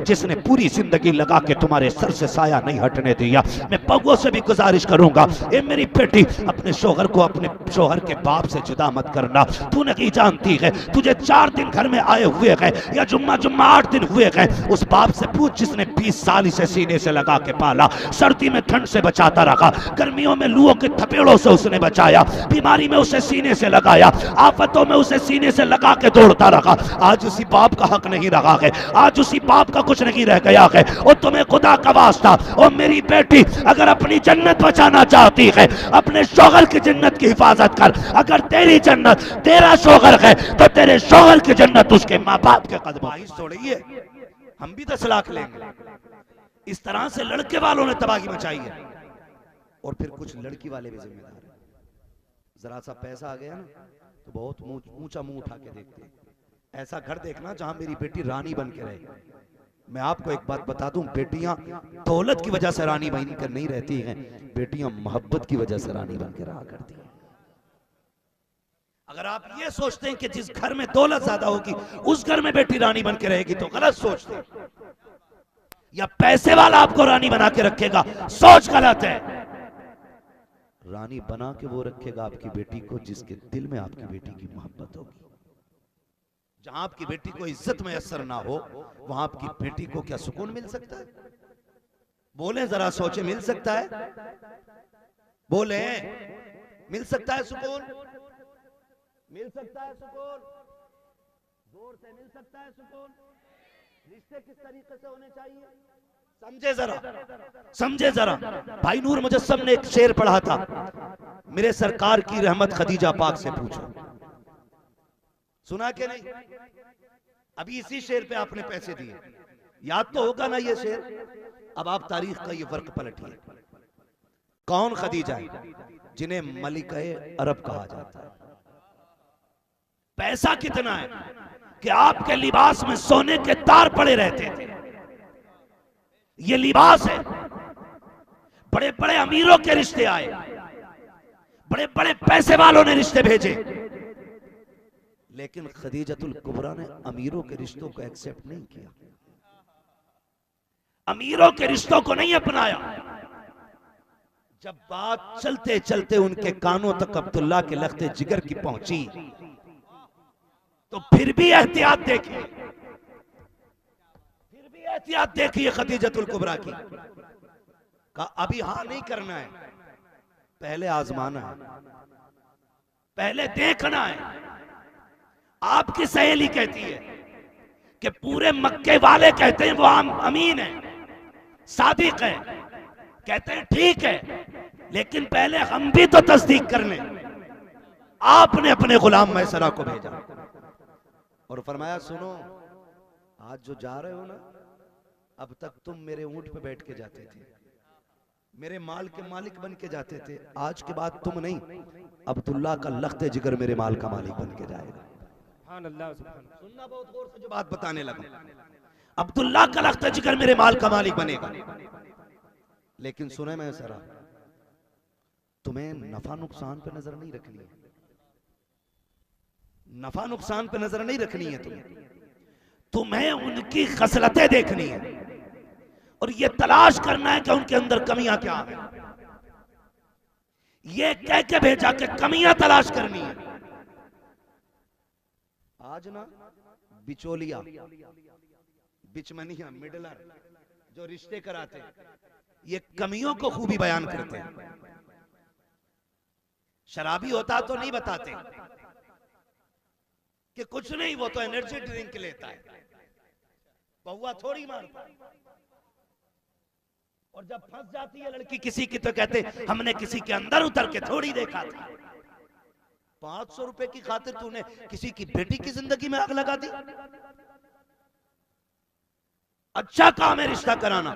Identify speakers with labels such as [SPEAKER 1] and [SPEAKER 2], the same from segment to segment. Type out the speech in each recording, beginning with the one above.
[SPEAKER 1] जिसने पूरी जिंदगी लगा के तुम्हारे सर से साया नहीं हटने दिया। मैं बउओं से भी गुजारिश करूंगा, ए मेरी बेटी, अपने शोहर को अपने शोहर के बाप से जुदा मत करना। तू नहीं जानती है, तुझे 4 दिन घर में आए हुए गए या जुम्मा 8 दिन हुए गए, उस बाप से पूछ जिसने 20 साल इसे सीने से लगा के पाला, सर्दी में ठंड से बचाता रखा, गर्मियों में लूओं के थपेड़ों से उसने बचाया, बीमारी में उसे सीने से लगाया, आफतों में उसे सीने से लगा के दौड़ता रखा। आज उसी बाप का हक नहीं रहा है, आज उसी बाप का कुछ नहीं रह गया है। और तुम्हें खुदा का वास्ता, और मेरी बेटी, अगर अपनी जन्नत बचाना चाहती है, अपने शौहर की जन्नत की हिफाजत कर। अगर तेरी जन्नत तेरा शौहर है तो तेरे शौहर की जन्नत उसके माँ बाप के कदमों में छोड़िए। हम भी 10 लाख लेंगे। इस तरह से लड़के वालों ने तबाही मचाई है, और फिर कुछ लड़की वाले भी जिम्मेदार हैं। जरा सा पैसा आ गया ना तो बहुत ऊंचा मुंह उठा के देखते हैं। ऐसा घर देखना जहां मेरी बेटी रानी बन के रहे। मैं आपको एक बात बता दूं, बेटियां दौलत की वजह से रानी बन कर नहीं रहती हैं, बेटियां मोहब्बत की वजह से रानी बन के रहा करती हैं। अगर आप ये सोचते हैं कि जिस घर में दौलत ज्यादा होगी उस घर में बेटी रानी बन के रहेगी तो गलत सोचते हैं। या पैसे वाला आपको रानी बना के रखेगा, सोच गलत है। रानी बना के वो रखेगा आपकी बेटी को जिसके दिल में आपकी बेटी की मोहब्बत होगी। जहां आपकी बेटी को इज्जत मैसर ना हो वहां आपकी बेटी को क्या सुकून मिल सकता है? बोले जरा, सोचे, मिल सकता है? बोले, मिल सकता है सुकून? मिल सकता है सुकून? जोर से मिल सकता है सुकून? रिश्ते किस तरीके से होने चाहिए समझे जरा, समझे जरा। भाई नूर मुजस्सम ने एक शेर पढ़ा था, मेरे सरकार की रहमत खदीजा पाक से पूछो। सुना के नहीं? अभी इसी शेर पे आपने पैसे दिए, याद तो होगा ना ये शेर। अब आप तारीख का ये वर्क पलटिए। कौन खदीजा है जिन्हें मलिका अरब कहा जाता है? पैसा कितना है कि आपके लिबास में सोने के तार पड़े रहते थे। ये लिबास है। बड़े बड़े अमीरों के रिश्ते आए, बड़े बड़े पैसे वालों ने रिश्ते भेजे, लेकिन खदीजतुल कुबरा ने अमीरों के रिश्तों को एक्सेप्ट नहीं किया, अमीरों के रिश्तों को नहीं अपनाया। जब बात चलते चलते उनके कानों तक अब्दुल्ला के लख्ते जिगर की पहुंची तो फिर भी एहतियात देखिए, फिर भी एहतियात देखिए खदीजतुल कुबरा की। कहा अभी हां नहीं करना है, पहले आजमाना है, पहले देखना है। आपकी सहेली कहती है कि पूरे मक्के वाले कहते हैं वो अमीन है, सादिक है, कहते हैं ठीक है, लेकिन पहले हम भी तो तस्दीक कर लें। आपने अपने गुलाम मैसरा को भेजा और फरमाया सुनो, आज जो जा रहे हो ना, अब तक तुम मेरे ऊंट पे बैठ के जाते थे, मेरे माल के मालिक बन के जाते थे, आज के बाद तुम नहीं, अब्दुल्ला का लख्ते जिगर मेरे माल का मालिक बन के जाएगा। सुनना बहुत गौर से जो बात बताने लगा, अब्दुल्ला का लख्ते जिगर मेरे माल का मालिक बनेगा। लेकिन सुने मैं सरा, तुम्हें नफा नुकसान पे नजर नहीं रखनी है, नफा नुकसान पे नजर नहीं रखनी है तुम्हें उनकी खसलतें देखनी है और ये तलाश करना है कि उनके अंदर कमियां क्या है। ये कह के भेजा कि कमियां तलाश करनी है। आज ना बिचौलिया, बिचमनिया, मिडलर जो रिश्ते कराते हैं, ये कमियों को खूबी बयान करते हैं। शराबी होता तो नहीं बताते कि कुछ नहीं, वो तो एनर्जी ड्रिंक लेता है, बहुआ थोड़ी मारता है। और जब फंस जाती है लड़की किसी की तो कहते हमने किसी के अंदर उतर के थोड़ी देखा था। 500 रुपए की खातिर तूने किसी की बेटी की जिंदगी में आग लगा दी। अच्छा काम है रिश्ता कराना,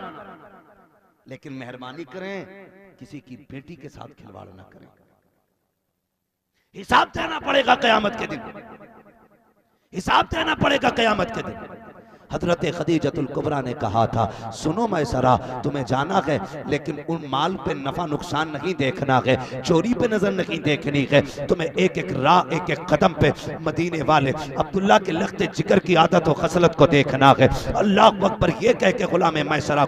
[SPEAKER 1] लेकिन मेहरबानी करें किसी की बेटी के साथ खिलवाड़ ना करें। हिसाब देना पड़ेगा कयामत के दिन, हिसाब देना पड़ेगा कयामत के दिन। हजरत खदीजतुल कुबरा ने कहा था, सुनो मैसरा, तुम्हें जाना है लेकिन उन माल पे नफा नुकसान नहीं देखना है, चोरी पे नजर नहीं देखनी है, तुम्हें एक एक राह एक एक कदम पे मदीने वाले अब्दुल्ला के लख्ते जिगर की आदत और खसलत को देखना है। अल्लाह अकबर ये कह के गुलाम मैसरा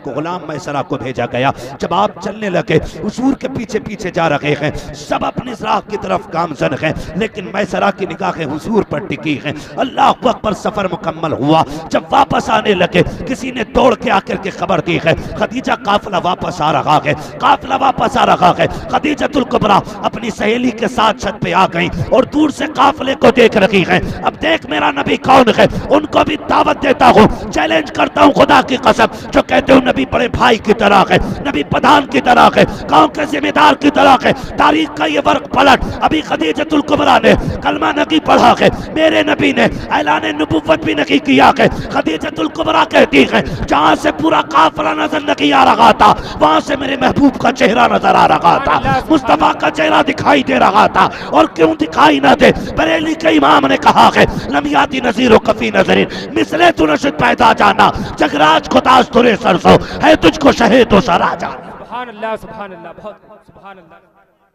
[SPEAKER 1] को भेजा गया। जब आप चलने लगे, हुजूर के पीछे पीछे जा रहे हैं, सब अपनी राह की तरफ गामजन है, लेकिन मैसरा की निगाहें हुजूर पर टिकी हैं। अल्लाह अकबर, सफर मुकम्मल हुआ। जब वापस आने लगे, किसी ने दौड़ के आकर के खबर दी है, खदीजा काफिला वापस आ रहा है, काफिला वापस आ रहा है। खदीजतुल कुबरा अपनी सहेली के साथ छत पे आ गई और दूर से काफिले को देख रही है। अब देख मेरा नबी कौन है, उनको भी दावत देता हूँ, चैलेंज करता हूँ खुदा की कसम, जो कहते हो नबी बड़े भाई की तरह है, नबी प्रधान की तरह है, गांव के जिम्मेदार की तरह है। तारीख का ये वर्क पलट, अभी खदीजतुल कुबरा ने कलमा नहीं पढ़ा है, मेरे नबी ने ऐलान नबुव्वत भी नहीं किया है। खदीजतुल कुबरा कहती है, जहां से पूरा काफिला नजर नहीं आ रहा था, वहां से मेरे महबूब का चेहरा नजर आ रहा था, मुस्तफा का चेहरा दिखाई दे रहा था। और क्यों दिखाई ना दे, बरेली के इमाम ने कहा है, लमियाती नजीरो कफी नजरिन मिसले तू नशद पैदा जाना, जगराज को ताज तुरे सरसो है, तुझको शहे तो सरा जाना।
[SPEAKER 2] सुभान अल्लाह, सुभान अल्लाह, बहुत सुभान अल्लाह।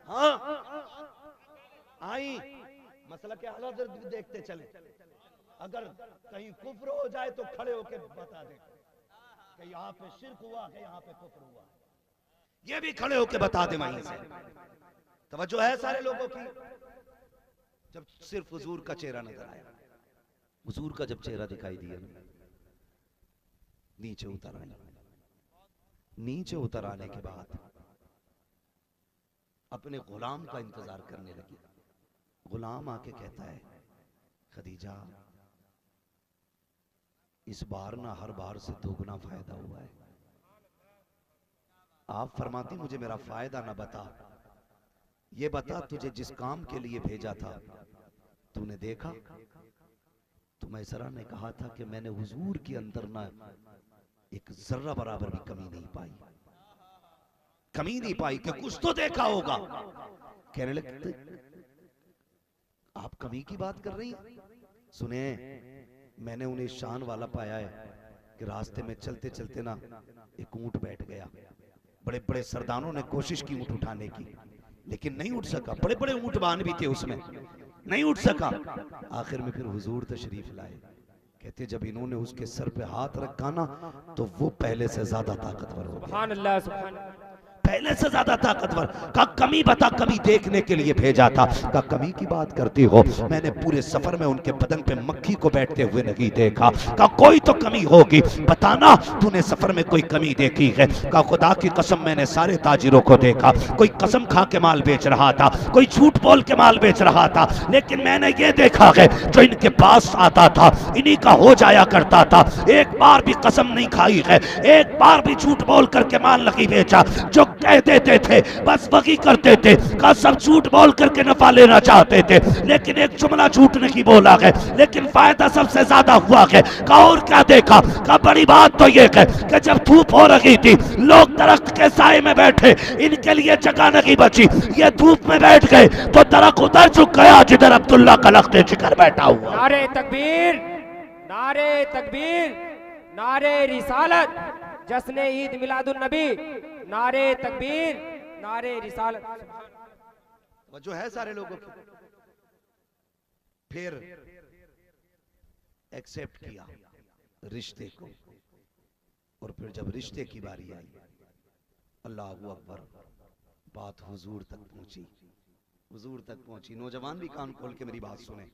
[SPEAKER 1] हाँ आई मसला के हालात देखते चले, अगर कहीं कुफ्र हो जाए तो खड़े होके बता दे कि यहाँ पे शिर्क हुआ है, यहाँ पे कुफ्र हुआ, ये भी खड़े होके बता दे। वहीं से तवज्जो है सारे लोगों की। जब सिर्फ हुजूर का चेहरा नजर आया, हुजूर का जब चेहरा दिखाई दिया, नीचे उतर आए। नीचे उतर आने के बाद अपने गुलाम का इंतजार करने लगी। गुलाम आके कहता है, खदीजा इस बार ना हर बार से दोगुना फायदा हुआ है। आप फरमाती, मुझे मेरा फायदा ना बता, ये बता तुझे जिस काम के लिए भेजा था तूने देखा? तो मैसरा ने कहा था कि मैंने हुजूर के अंदर ना एक जर्रा बराबर भी कमी नहीं पाई कि कुछ तो देखा होगा। कहने लगे, आप कमी की बात कर रही हैं? सुने, मैंने उन्हें शान वाला पाया है कि रास्ते में चलते चलते ना एक ऊंट बैठ गया। बड़े बड़े सरदारों ने कोशिश की ऊंट उठाने की, लेकिन नहीं उठ सका। बड़े बड़े ऊंट बान भी थे उसमें, नहीं उठ सका। आखिर में फिर हुजूर तशरीफ लाए। कहते जब इन्होंने उसके सर पे हाथ रखा ना, तो वो पहले से ज्यादा ताकतवर हो गया।
[SPEAKER 2] सुभान अल्लाह, सुभान अल्लाह।
[SPEAKER 1] पहले से ज्यादा ताकतवर। का कमी बता, कमी देखने के लिए भेजा था। का कमी की बात करती हो, मैंने पूरे सफर में उनके बदन पे मक्खी को बैठते हुए नहीं देखा। का कोई तो कमी होगी, बताना तूने सफर में कोई कमी देखी है? का खुदा की कसम मैंने सारे ताजिरों को देखा, कोई कसम खा के माल बेच रहा था, कोई झूठ बोल के माल बेच रहा था, लेकिन मैंने ये देखा है जो इनके पास आता था इन्हीं का हो जाया करता था। एक बार भी कसम नहीं खाई है, एक बार भी झूठ बोल करके माल नहीं बेचा। जो कह देते थे बस वही करते थे। का सब झूठ बोल करके नफा लेना चाहते थे, लेकिन एक जुमला झूठ नहीं बोला है, लेकिन फायदा सबसे ज्यादा हुआ है। का और क्या देखा? का बड़ी बात तो ये है कि जब धूप हो रही थी, लोग दरख्त के साए में बैठे, इनके लिए जगह नहीं बची, ये धूप में बैठ गए तो दरख्त उधर झुक गया जिधर अब्दुल्ला का लख्ते जिगर बैठा हुआ।
[SPEAKER 2] नारे तकबीर, नारे तकबीर, नारे रिसालत, जश्न ईद मिलादुन नबी, नारे तकबीर, नारे रिसालत।
[SPEAKER 1] जो है सारे लोगों को फिर एक्सेप्ट किया रिश्ते को, और फिर जब रिश्ते की बारी आई, अल्लाहू अकबर, बात हुजूर तक पहुंची, हुजूर तक पहुंची। नौजवान भी कान खोल के मेरी बात सुने।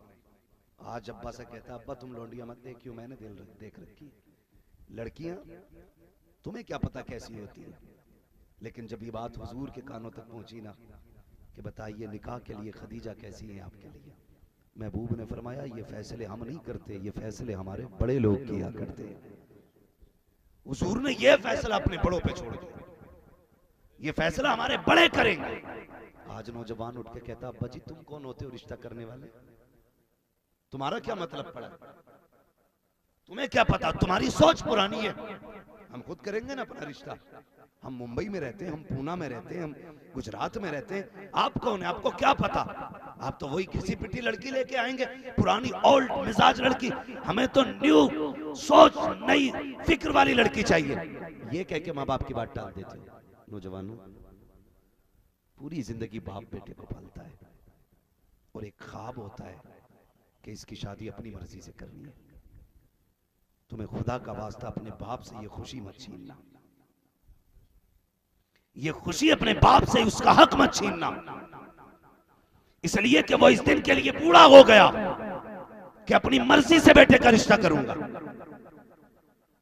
[SPEAKER 1] आज अब्बा से कहता, अब्बा तुम लौंडिया मत देखियो, मैंने देख रखी लड़कियां, तुम्हें क्या पता कैसी होती है। लेकिन जब ये बात हुजूर के कानों तक पहुंची ना कि बताइए निकाह के लिए खदीजा कैसी है आपके लिए, महबूब ने फरमाया ये फैसले हम नहीं करते, ये फैसले हमारे बड़े लोग किया करते हैं। हुजूर ने ये फैसला अपने बड़ों पे छोड़ दिया, ये फैसला हमारे बड़े करेंगे। आज नौजवान उठ के कहता, अब्बा जी तुम कौन होते हो रिश्ता करने वाले? तुम्हारा क्या मतलब पड़ा? तुम्हें क्या पता? तुम्हारी सोच पुरानी है, हम खुद करेंगे ना अपना रिश्ता। हम मुंबई में रहते हैं, हम पूना में रहते हैं, हम गुजरात में रहते हैं। आप कौन है? आपको क्या पता? आप तो वही घिसी पिटी लड़की लेके आएंगे, पुरानी ओल्ड मिजाज लड़की। हमें तो न्यू सोच, नई फिक्र वाली लड़की चाहिए। ये कह के माँ बाप की बात टाल देते हो। नौजवानों, पूरी जिंदगी बाप बेटे को पालता है और एक ख्वाब होता है कि इसकी शादी अपनी मर्जी से करनी है। तुम्हें खुदा का वास्ता अपने बाप से ये खुशी मत छीनना, ये खुशी अपने बाप से उसका हक मत छीनना, इसलिए कि वो इस दिन के लिए बूढ़ा हो गया कि अपनी मर्जी से बेटे का रिश्ता करूंगा।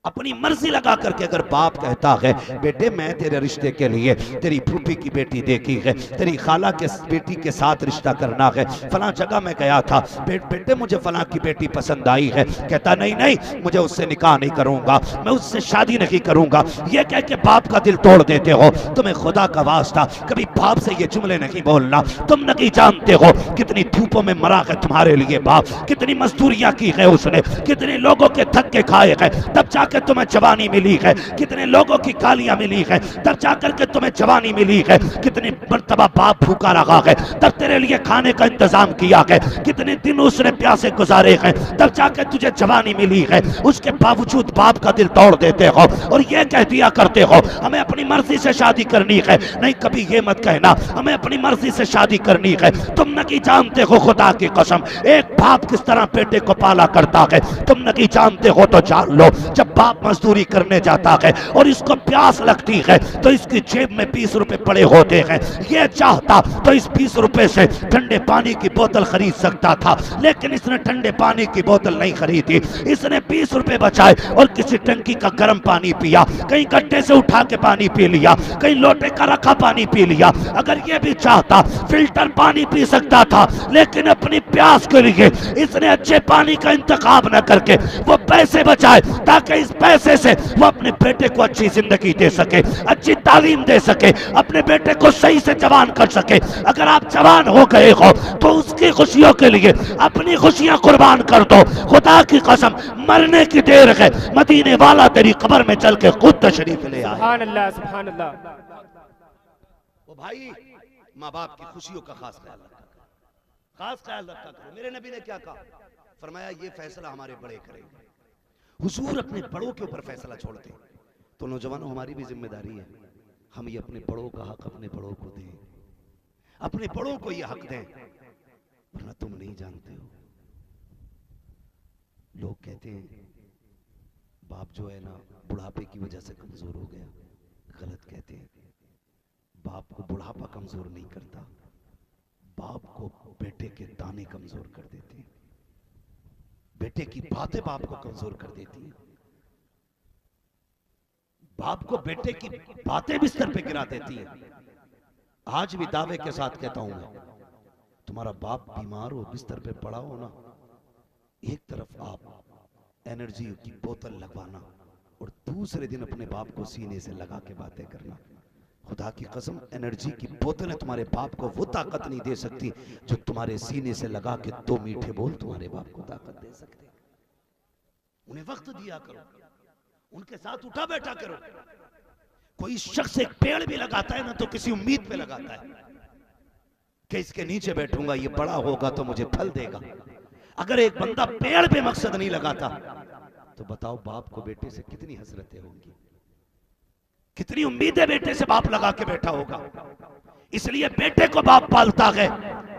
[SPEAKER 1] अपनी मर्जी लगा करके अगर बाप कहता है बेटे मैं तेरे रिश्ते के लिए तेरी फूफी की बेटी देखी है, तेरी खाला के बेटी के साथ रिश्ता करना है, फला जगह मैं गया था, बेटे मुझे फला की बेटी पसंद आई है, कहता नहीं नहीं मुझे उससे निकाह नहीं करूंगा, मैं उससे शादी नहीं करूंगा। ये कह के बाप का दिल तोड़ देते हो। तुम्हें खुदा का वास्ता कभी बाप से ये जुमले नहीं बोलना। तुम नहीं जानते हो कितनी धूपों में मरा है तुम्हारे लिए बाप, कितनी मजदूरियां की है उसने, कितने लोगों के धक्के खाए हैं, तब जाकर तुम्हें जवानी मिली है, कितने लोगों की गालियां मिली है, तब जाकर के तुम्हें जवानी मिली है, कितनी मर्तबा बाप भूखा रहा है, तब तेरे लिए खाने का इंतजाम किया है, कितने दिन उसने प्यासे गुजारे हैं, तब जाकर तुझे जवानी मिली है। उसके बावजूद बाप का दिल तोड़ देते हो और ये कह दिया करते हो हमें अपनी मर्जी से शादी करनी है। नहीं, कभी ये मत कहना हमें अपनी मर्जी से शादी करनी है। तुम नहीं जानते हो खुदा की कसम एक बाप किस तरह बेटे को पाला करता है। तुम नहीं जानते हो तो जान लो, जब बाप मजदूरी करने जाता है और इसको प्यास लगती है तो इसकी जेब में 20 रुपए पड़े होते हैं। ये चाहता तो इस 20 रुपए से ठंडे पानी की बोतल खरीद सकता था, लेकिन इसने ठंडे पानी की बोतल नहीं खरीदी। इसने 20 रुपए बचाए और किसी टंकी का गर्म पानी पिया, कहीं गड्ढे से उठा के पानी पी लिया, कहीं लोटे का रखा पानी पी लिया। अगर ये भी चाहता फिल्टर पानी पी सकता था, लेकिन अपनी प्यास के लिए इसने अच्छे पानी का इंतखाब न करके वो पैसे बचाए ताकि इस पैसे से वो अपने बेटे को अच्छी जिंदगी दे सके, अच्छी तालीम दे सके, अपने बेटे को सही से जवान कर सके। अगर आप जवान हो गए हो तो उसकी खुशियों के लिए अपनी खुशियां कुर्बान कर दो। खुदा की कसम मरने की देर है, मदीने वाला तेरी कब्र में चल के खुद तशरीफ ले आए।
[SPEAKER 2] सुभान अल्लाह, सुभान अल्लाह।
[SPEAKER 1] वो भाई माँ बाप की खुशियों का खास ख्याल रखा करो, खास ख्याल रखा करो। मेरे नबी ने क्या कहा? फरमाया ये फैसला हमारे बड़े करेंगे। हुजूर अपने बड़ों के ऊपर फैसला छोड़ते। तो नौजवानों, हमारी भी जिम्मेदारी है हम ये अपने बड़ों का हक अपने बड़ों को दें, अपने बड़ों को ये हक दें, वरना तुम नहीं जानते हो। लोग कहते हैं बाप जो है ना बुढ़ापे की वजह से कमजोर हो गया। गलत कहते हैं। बाप को बुढ़ापा कमजोर नहीं करता, बाप को बेटे के ताने कमजोर कर देते हैं, बेटे की बातें बाप को कमजोर कर देती हैं, बाप को बेटे की बातें बिस्तर पे गिरा देती हैं। आज भी दावे के साथ कहता हूं मैं, तुम्हारा बाप बीमार हो बिस्तर पे पड़ा हो ना, एक तरफ आप एनर्जी की बोतल लगवाना और दूसरे दिन अपने बाप को सीने से लगा के बातें करना। खुदा की कसम एनर्जी की बोतलें तुम्हारे बाप को वो ताकत नहीं दे सकती जो तुम्हारे सीने से लगा के 2 मीठे बोल तुम्हारे बाप को ताकत दे सकते। उन्हें वक्त दिया करो, उनके साथ उठा बैठा करो। कोई शख्स एक पेड़ भी लगाता है ना तो किसी उम्मीद पे लगाता है कि इसके नीचे बैठूंगा ये बड़ा होगा तो मुझे फल देगा। अगर एक बंदा पेड़ पे मकसद नहीं लगाता तो बताओ बाप को बेटे से कितनी हसरतें होंगी, कितनी उम्मीदें बेटे से बाप लगा के बैठा होगा। इसलिए बेटे को बाप पालता है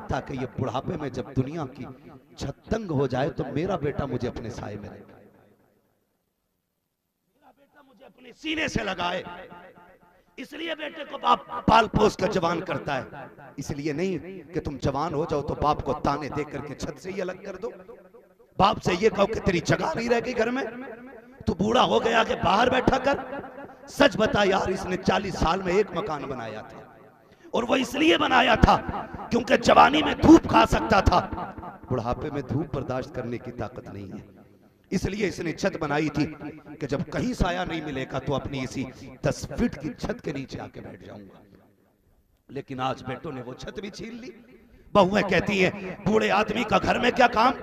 [SPEAKER 1] ताकि ये बुढ़ापे में जब दुनिया की छत तंग हो जाए तो मेरा बेटा मुझे अपने साए में रखे, मेरा बेटा मुझे अपने सीने से लगाए। इसलिए बेटे को बाप पाल पोस कर जवान करता है। इसलिए नहीं कि तुम जवान हो जाओ तो बाप को ताने दे करके छत से ही अलग कर दो, बाप से ये कहो कि तेरी जगह नहीं रह गई घर में, तू बूढ़ा हो गया कि बाहर बैठा कर। सच बता यार, इसने 40 साल में एक मकान बनाया था और वो इसलिए बनाया था क्योंकि जवानी में धूप खा सकता था, बुढ़ापे में धूप बर्दाश्त करने की ताकत नहीं है। इसलिए इसने छत बनाई थी कि जब कहीं साया नहीं मिलेगा तो अपनी इसी 10 फीट की छत के नीचे आके बैठ जाऊंगा। लेकिन आज बेटों ने वो छत भी छीन ली, बहुएं कहती हैं बूढ़े आदमी का घर में क्या काम,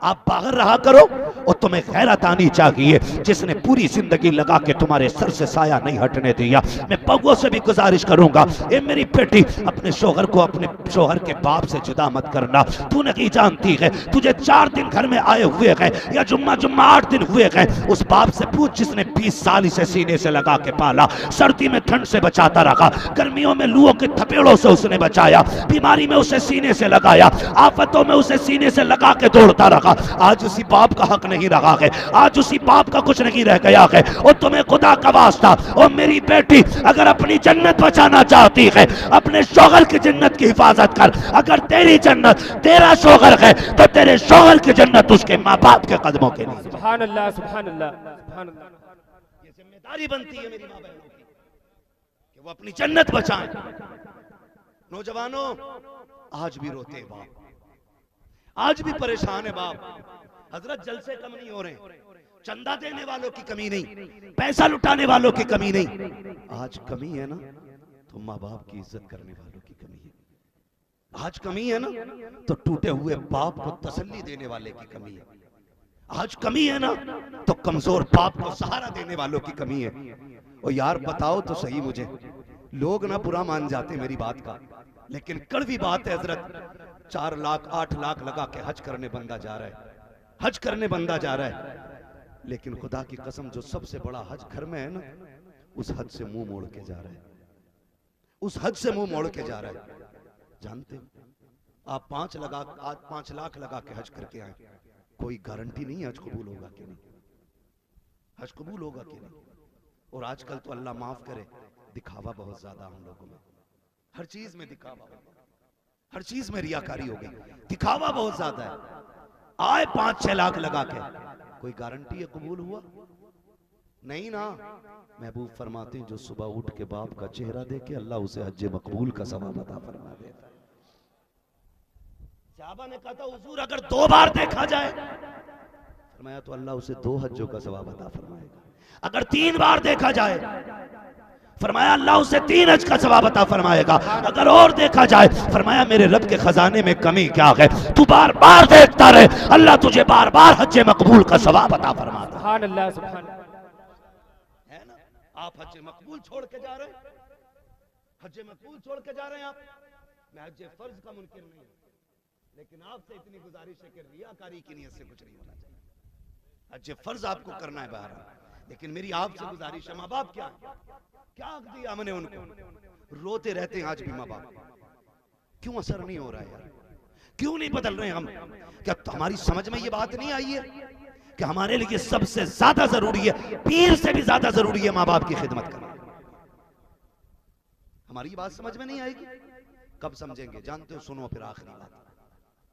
[SPEAKER 1] आप बाहर रहा करो। और तुम्हें गैरत आनी चाहिए, जिसने पूरी जिंदगी लगा के तुम्हारे सर से साया नहीं हटने दिया। मैं बहुओं से भी गुजारिश करूंगा, ए मेरी बेटी, अपने शोहर को अपने शोहर के बाप से जुदा मत करना। तू नहीं जानती है, तुझे 4 दिन घर में आए हुए हैं या जुम्मा 8 दिन हुए हैं, उस बाप से पूछ जिसने 20 साल इसे सीने से लगा के पाला, सर्दी में ठंड से बचाता रखा, गर्मियों में लूओं के थपेड़ों से उसने बचाया, बीमारी में उसे सीने से लगाया, आफतों में उसे सीने से लगा के दौड़ता रखा। आज उसी बाप का हक नहीं रहा है, आज उसी बाप का कुछ नहीं रह गया है। और तुम्हें खुदा का वास्ता, और मेरी बेटी, अगर अपनी जन्नत बचाना चाहती है, अपने शोहर की जन्नत की हिफाजत कर। अगर तेरी जन्नत तेरा शोहर है तो तेरे शोहर की जन्नत उसके माँ बाप के कदमों के नीचे।
[SPEAKER 2] सुभान अल्लाह, सुभान अल्लाह, सुभान अल्लाह।
[SPEAKER 1] ये जिम्मेदारी बनती है मेरी माँ बहनों की कि वो अपनी जन्नत बचाएं। नौजवानों, आज भी रोते हैं बाप, आज भी परेशान है बाप। हजरत जलसे कम नहीं हो रहे, चंदा देने वालों की कमी नहीं, पैसा लुटाने वालों की कमी नहीं, आज कमी है ना तो माँ बाप की इज्जत करने वालों की कमी है। आज कमी है ना तो टूटे हुए बाप को तसल्ली देने वाले की कमी है। आज कमी है ना तो कमजोर बाप को सहारा देने वालों की कमी है। और यार बताओ तो सही मुझे, लोग ना बुरा मान जाते मेरी बात का, लेकिन कड़वी बात है हजरत। 4 लाख 8 लाख लगा के हज करने बंदा जा रहा है, हज करने बंदा जा रहा है, लेकिन खुदा की कसम जो सबसे बड़ा हज घर में है ना, उस हज से मुंह मोड़ के जा रहा है, उस हज से मुंह मोड़ के जा रहा है। जानते हो, आप 5 लाख लगा के हज करके आए, कोई गारंटी नहीं हज कबूल होगा कि नहीं, हज कबूल होगा कि नहीं। और आजकल तो अल्लाह माफ करे, दिखावा बहुत ज्यादा हम लोगों में, हर चीज में दिखावा, हर चीज में रियाकारी हो गई, दिखावा बहुत ज्यादा है। आए 5-6 लाख लगा के, कोई गारंटी है कबूल हुआ? नहीं ना। महबूब फरमाते हैं जो सुबह उठ के बाप का चेहरा देखे, अल्लाह उसे हज मकबूल का सवाब अता फरमा देता है। सहाबा ने कहा था हुजूर अगर 2 बार देखा जाए, फरमाया तो अल्लाह उसे 2 हज्जों का सवाब अता फरमाएगा। अगर 3 बार देखा जाए, फरमाया अल्लाह उसे 3 हज का सवाब अता फरमाएगा। अगर और देखा जाए, फरमाया मेरे रब के खजाने में कमी क्या है, तू बार बार देखता रहे, अल्लाह तुझे बार बार हज मकबूल का सवाब अता फरमाता।
[SPEAKER 2] सुभान अल्लाह, सुभान
[SPEAKER 1] है ना। आप हज मकबूल छोड़ के जा रहे हैं, हज मकबूल छोड़ के जा रहे हैं आप। मैं हज फर्ज का मुनकिर नहीं हूं, लेकिन आपसे इतनी गुजारिश है कि रियाकारी की नीयत से कुछ नहीं होना चाहिए। हज फर्ज आपको करना है बाहर, लेकिन मेरी आपसे गुजारिश है, माँ बाप क्या दिया हमने उनको, रोते रहते हैं आज भी माँ बाप। क्यों असर नहीं हो रहा है यार, क्यों नहीं बदल रहे हम? क्या तो हमारी समझ में ये बात नहीं आई है कि हमारे लिए सबसे ज्यादा जरूरी है, पीर से भी ज्यादा जरूरी है माँ बाप की खिदमत करना? हमारी बात समझ में नहीं आएगी, कब समझेंगे जानते हो? सुनो फिर आखिरी बात,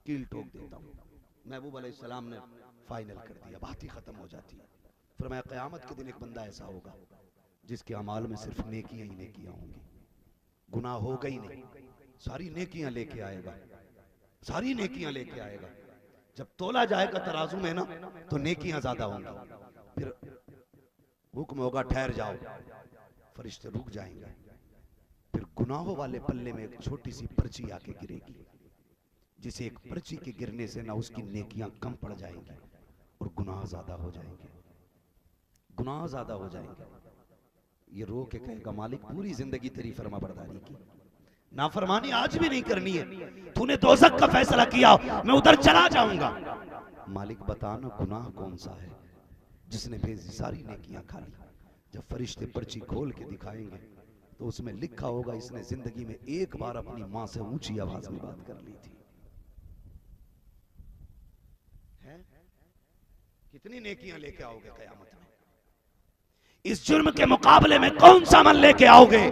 [SPEAKER 1] कील ठोक देता हूं। महबूब अलैहिस्सलाम ने फाइनल कर दिया, बात ही खत्म हो जाती है। फरमाया क़यामत के दिन एक बंदा ऐसा होगा जिसके अमाल में सिर्फ नेकियां ही नेकियां होंगी, गुनाह होगा ही नहीं, सारी नेकियां लेके आएगा, सारी नेकियां लेके आएगा। जब तोला जाएगा तराजू में ना, तो नेकियां ज्यादा होंगी, फिर हुक्म होगा ठहर जाओ, फरिश्ते रुक जाएंगे, फिर गुनाहों वाले पल्ले में एक छोटी सी पर्ची आके गिरेगी, जिसे एक पर्ची के गिरने से ना उसकी नेकियां कम पड़ जाएंगी और गुनाह ज्यादा हो जाएंगे, गुनाह ज्यादा हो जाएंगे। ये रो के कहेगा मालिक पूरी जिंदगी तेरी फरमा बरदारी की, नाफरमानी आज भी नहीं करनी है, तूने दोज़ख का फैसला किया, मैं उधर चला जाऊंगा। मालिक बताना गुनाह कौन सा है जिसने भेजी सारी नेकियां खा ली। जब फरिश्ते पर्ची खोल के दिखाएंगे तो उसमें लिखा होगा इसने जिंदगी में एक बार अपनी मां से ऊंची आवाज में बात कर ली थी। है? कितनी नेकियां लेके आओगे कयामत में? इस जुर्म के मुकाबले में कौन सा अमल लेके आओगे?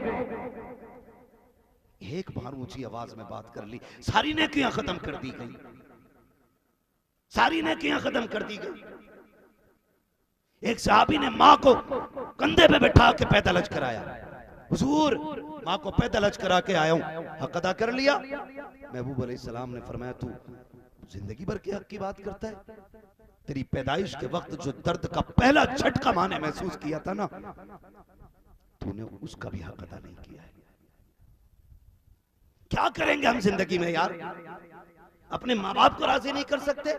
[SPEAKER 1] एक बार ऊंची आवाज में बात कर ली, सारी नेकियां खत्म कर दी गई, सारी नेकियां खत्म कर दी गई। एक सहाबी ने मां को कंधे पे बैठा के पैदल हज कराया, हुजूर मां को पैदल हज करा के आया हूं, हक अदा कर लिया? महबूब अलैहिस्सलाम ने फरमाया तू जिंदगी भर के हक की बात करता है? तेरी पैदाइश के वक्त जो दर्द का पहला झटका मां ने महसूस किया था ना, तूने उसका भी हक अदा नहीं किया है। क्या करेंगे हम जिंदगी में यार? अपने माँ बाप को राजी नहीं कर सकते।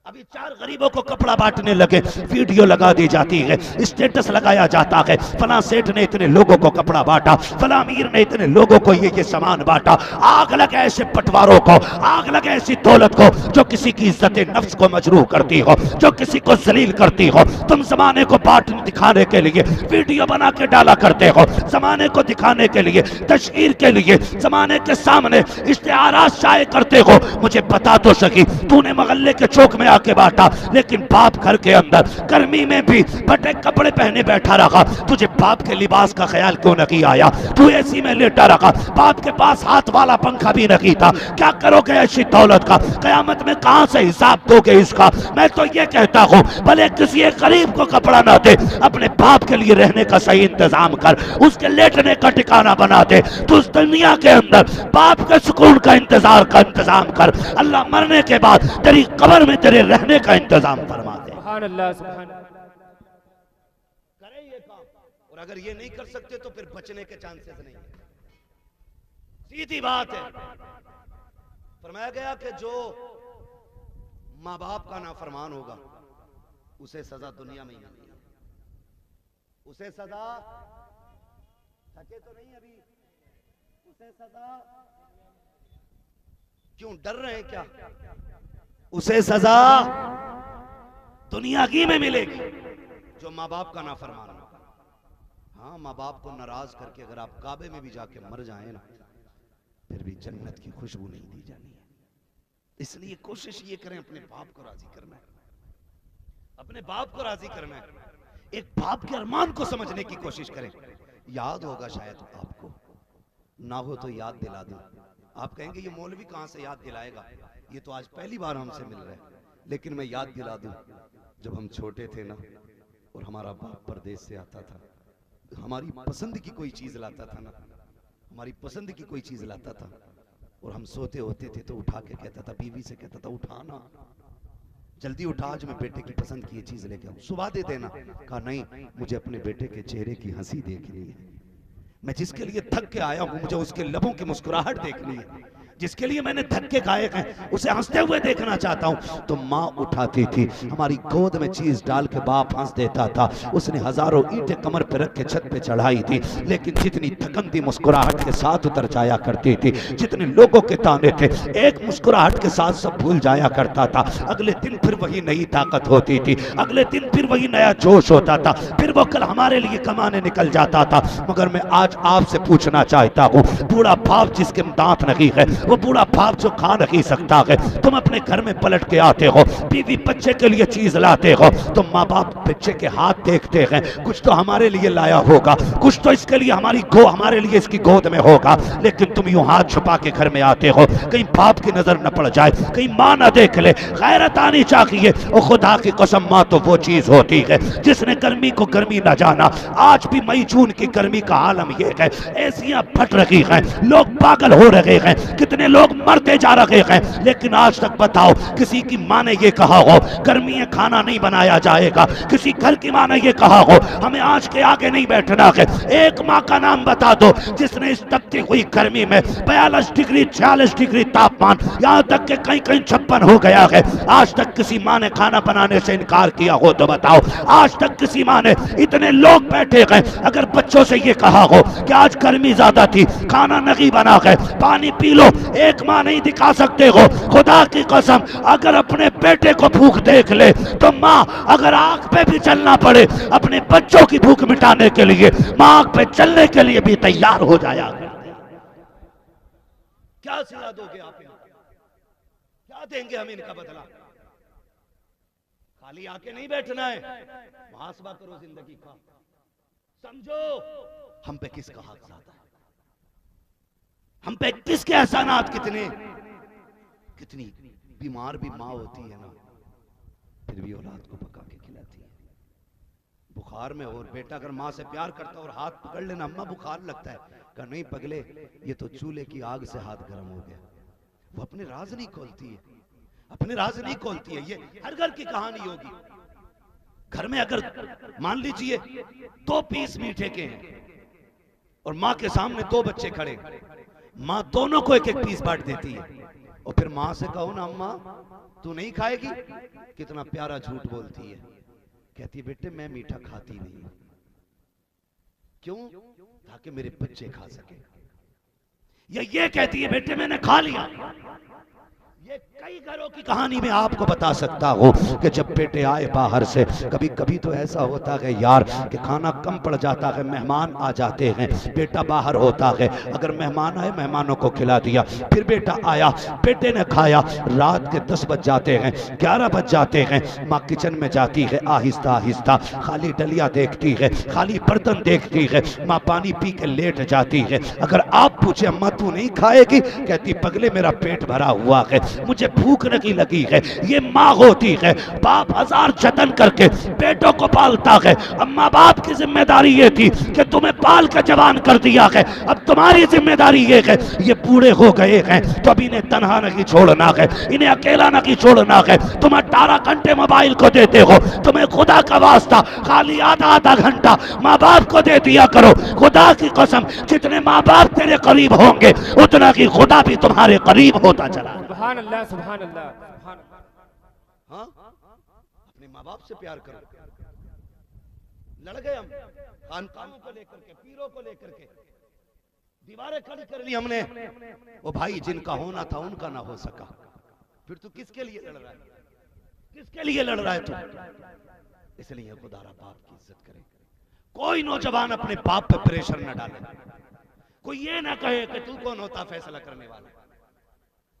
[SPEAKER 1] अभी 4 गरीबों को कपड़ा बांटने लगे, वीडियो लगा दी जाती है, स्टेटस लगाया जाता है, फला सेठ ने इतने लोगों को कपड़ा बांटा, फला अमीर ने इतने लोगों को ये सामान बांटा। आग लगे ऐसे पटवारों को, आग लगे ऐसी दौलत को जो किसी की इज्जत नफ्स को मजरूह करती हो, जो किसी को जलील करती हो। तुम जमाने को बाट दिखाने के लिए वीडियो बना के डाला करते हो, जमाने को दिखाने के लिए, तशहीर के लिए, जमाने के सामने इश्तिहारात शाये करते हो। मुझे बता तो सकी, तूने मोहल्ले के चौक में के बांटा, लेकिन बाप घर के अंदर गर्मी में भी फटे कपड़े पहने बैठा रखा। तुझे बाप के लिबास का ख्याल क्यों नहीं आया? तू एसी में लेटा रखा, बाप के पास हाथ वाला पंखा भी नहीं था। क्या करोगे ऐसी दौलत का? कयामत में कहां से हिसाब दोगे इसका? मैं तो ये कहता हूं, भले किसी एक गरीब को कपड़ा ना दे, अपने बाप के लिए रहने का सही इंतजाम कर, उसके लेटने का ठिकाना बना दे। तो उस दुनिया के अंदर बाप के सुकून का इंतजाम कर। अल्लाह मरने के बाद तेरी कब्र में तेरे रहने का इंतजाम फरमा दे।
[SPEAKER 2] सुभान अल्लाह, सुभान।
[SPEAKER 1] करें ये काम, और अगर ये नहीं कर सकते तो फिर बचने के चांसेस नहीं है। सीधी बात है। फरमाया गया कि जो माँ बाप का नाफरमान होगा उसे सजा दुनिया में ही मिलेगी। उसे सजा, थके तो नहीं अभी, उसे सजा, क्यों डर रहे हैं क्या? उसे सजा दुनिया की में मिलेगी जो माँ बाप का नाफरमान होगा। हाँ, माँ बाप को नाराज करके अगर आप काबे में भी जाके मर जाए ना, फिर भी जन्नत की खुशबू नहीं दी जानी है। इसलिए कोशिश ये करें, अपने बाप को राजी करना है, अपने बाप को राजी करना है। एक बाप के अरमान को समझने की कोशिश करें। याद होगा शायद आपको, ना हो तो याद दिला दूं। आप कहेंगे ये मौलवी कहां से याद दिलाएगा, ये तो आज पहली बार हमसे मिल रहा है। लेकिन मैं याद दिला दूं, जब हम छोटे थे ना और हमारा बाप परदेश से आता था, हमारी पसंद की कोई चीज लाता था ना, हमारी पसंद की कोई चीज लाता था, और हम सोते होते थे तो उठा के कहता था, बीवी से कहता था, उठाना जल्दी उठा, आज मैं बेटे की पसंद की ये चीज लेके आऊं, सुबह दे देना। कहा नहीं, मुझे अपने बेटे के चेहरे की हंसी देखनी है। मैं जिसके लिए थक के आया हूं, मुझे उसके लबों की मुस्कुराहट देखनी है। जिसके लिए मैंने धक्के खाए हैं उसे हंसते हुए देखना चाहता हूं। तो माँ उठाती थी, हमारी गोद में चीज डाल के बाप हंस देता था। उसने हजारों ईंटें कमर पे रख के छत पे चढ़ाई थी, लेकिन जितनी थकंती मुस्कुराहट के साथ उतर जाया करती थी, जितने लोगों के ताने थे, एक मुस्कुराहट के साथ सब भूल जाया करता था। अगले दिन फिर वही नई ताकत होती थी, अगले दिन फिर वही नया जोश होता था, फिर वो कल हमारे लिए कमाने निकल जाता था। मगर मैं आज आपसे पूछना चाहता हूँ, बूढ़ा बाप जिसके दांत नहीं है, वो बूढ़ा बाप जो खा नहीं सकता है, तुम अपने घर में पलट के आते हो, बीवी बच्चे के लिए चीज लाते हो, तो माँ बाप बच्चे के हाथ देखते हैं, कुछ तो हमारे लिए लाया होगा, कुछ तो इसके लिए हमारे लिए इसकी गोद में होगा। लेकिन तुम यूं हाथ छुपा के घर में आते हो, कहीं बाप की नजर न पड़ जाए, कहीं माँ न देख ले। गैरत आनी चाहिए। और खुदा की कसम, माँ तो वो चीज होती है जिसने गर्मी को गर्मी न जाना। आज भी मई जून की गर्मी का आलम ये है, एसियां फट रही हैं, लोग पागल हो रहे हैं, कितने लोग मरते जा रहे हैं। लेकिन आज तक बताओ, किसी की माँ ने ये कहा हो गर्मी में खाना नहीं बनाया जाएगा? किसी घर की माँ ने ये कहा हो हमें आज के आगे नहीं बैठना है? एक माँ का नाम बता दो जिसने इस तपती हुई गर्मी में 42 डिग्री 46 डिग्री तापमान, यहाँ तक के कहीं कहीं 56 हो गया है, आज तक किसी माँ ने खाना बनाने से इनकार किया हो तो बताओ? आज तक किसी माँ ने, इतने लोग बैठे गए, अगर बच्चों से ये कहा हो कि आज गर्मी ज्यादा थी, खाना नहीं बना है, पानी पी लो, एक माँ नहीं दिखा सकते हो? खुदा की कसम, अगर अपने बेटे को भूख देख ले तो माँ, अगर आग पे भी चलना पड़े अपने बच्चों की भूख मिटाने के लिए, माँ आग पे चलने के लिए भी तैयार हो जाया। क्या सिला दोगे आप इनको? क्या देंगे हम इनका बदला? खाली आके नहीं बैठना है, मुहासबा करो जिंदगी का, समझो हम पे किसका हक ज्यादा है, हम पे किसके एहसानात कितने। कितनी बीमार भी माँ होती है ना, फिर भी औलाद को पका के खिलाती है। बुखार में और बेटा अगर माँ से प्यार करता और हाथ पकड़ लेना, अम्मा बुखार लगता है, कहा नहीं पगले, ये तो चूल्हे की आग से हाथ गर्म हो गया। वो अपने राज नहीं खोलती है, अपने राज नहीं खोलती है। ये हर घर की कहानी होगी। घर में अगर मान लीजिए 2 पीस मीठे के हैं और माँ के सामने 2 बच्चे खड़े, माँ दोनों को एक एक पीस बांट देती है। और फिर माँ से कहो ना अम्मा तू नहीं खाएगी, कितना प्यारा झूठ बोलती है। कहती है बेटे मैं मीठा खाती नहीं। क्यों? ताकि मेरे बच्चे खा सके। या ये कहती है बेटे मैंने खा लिया। ये कई घरों की कहानी में आपको बता सकता हूँ कि जब बेटे आए बाहर से, कभी कभी तो ऐसा होता है यार कि खाना कम पड़ जाता है, मेहमान आ जाते हैं, बेटा बाहर होता है, अगर मेहमान आए मेहमानों को खिला दिया, फिर बेटा आया, बेटे ने खाया, रात के 10 बज जाते हैं, 11 बज जाते हैं, माँ किचन में जाती है, आहिस्ता आहिस्ता खाली डलिया देखती है, खाली बर्तन देखती है, माँ पानी पी के लेट जाती है। अगर आप पूछे अम्मा तू नहीं खाएगी, कहती पगले मेरा पेट भरा हुआ है, मुझे भूख नहीं लगी है। ये माँ होती है, बाप हजार जतन करके बेटों को पालता है। अम्मा बाप की जिम्मेदारी ये थी कि तुम्हें पाल के जवान कर दिया है, अब तुम्हारी जिम्मेदारी ये है, ये बूढ़े हो गए हैं तो अब इन्हें तन्हा नहीं छोड़ना है, इन्हें अकेला नहीं छोड़ना है। तुम 18 घंटे मोबाइल को देते हो, तुम्हें खुदा का वास्ता खाली आधा आधा घंटा माँ बाप को दे दिया करो। खुदा की कसम जितने माँ बाप तेरे करीब होंगे उतना की खुदा भी तुम्हारे करीब होता चला।
[SPEAKER 2] सुभान अल्लाह, सुभान अल्लाह, सुभान अल्लाह।
[SPEAKER 1] हाँ, अपने माँ बाप से प्यार करो। लड़ गए हम खानकानों को लेकर के, पीरों को लेकर के, दीवारें खड़ी कर ली हमने। वो भाई जिनका होना था उनका ना हो सका, फिर तू किसके लिए लड़ रहा है? किसके लिए लड़ रहा है तू? इसलिए खुदारा बाप की इज्जत करे। कोई नौजवान अपने बाप पे प्रेशर न डाले। कोई ये ना कहे कि तू कौन होता फैसला करने वाला।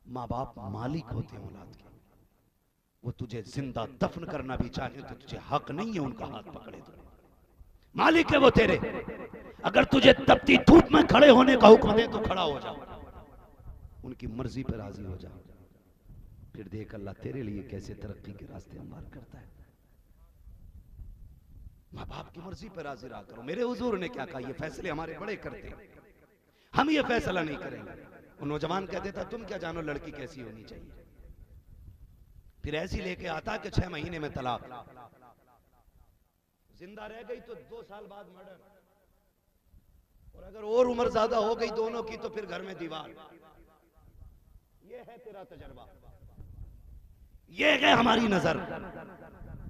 [SPEAKER 1] माँ बाप मालिक होते हैं औलाद के, वो तुझे जिंदा दफन करना भी चाहे तो तुझे हक नहीं है उनका हाथ पकड़े। तो मालिक है वो तेरे। अगर तुझे तपती धूप में खड़े होने का हुक्म दे तो खड़ा हो जाओ, उनकी मर्जी पर राजी हो जाओ, फिर देख अल्लाह तेरे लिए कैसे तरक्की के रास्ते हमवार करता है। माँ बाप की मर्जी पर राजी रहा करो। मेरे हुजूर ने क्या कहा, ये फैसले हमारे बड़े करते हैं, हम ये फैसला नहीं करेंगे। वो नौजवान कह देता तुम क्या जानो लड़की कैसी होनी चाहिए, फिर ऐसी लेके आता कि 6 महीने में तलाक, जिंदा रह गई तो 2 साल बाद मर्डर, और अगर और उम्र ज्यादा हो गई दोनों की तो फिर घर में दीवार। ये है तेरा तजर्बा, ये है हमारी नजर।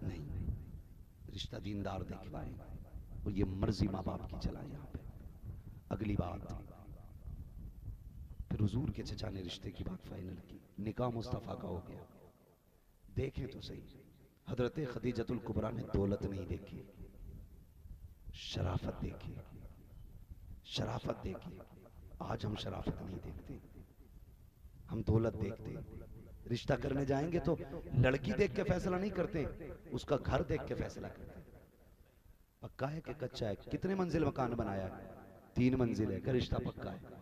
[SPEAKER 1] नहीं, रिश्ता दीनदार देखवाए और ये मर्जी माँ बाप की चला। यहाँ पे अगली बात, फिर हुजूर के चचा ने रिश्ते की बात फाइनल की, निकाह मुस्तफा का हो गया। देखें तो सही, हजरत खदीजतुल कुबरा ने दौलत नहीं देखी, शराफत देखी, शराफत देखी। आज हम शराफत नहीं देखते, हम दौलत देखते। रिश्ता करने जाएंगे तो लड़की देख के फैसला नहीं करते, उसका घर देख के फैसला करते। पक्का है कि कच्चा है? कितने मंजिल मकान बनाया है? 3 मंजिल है। क्या रिश्ता पक्का है?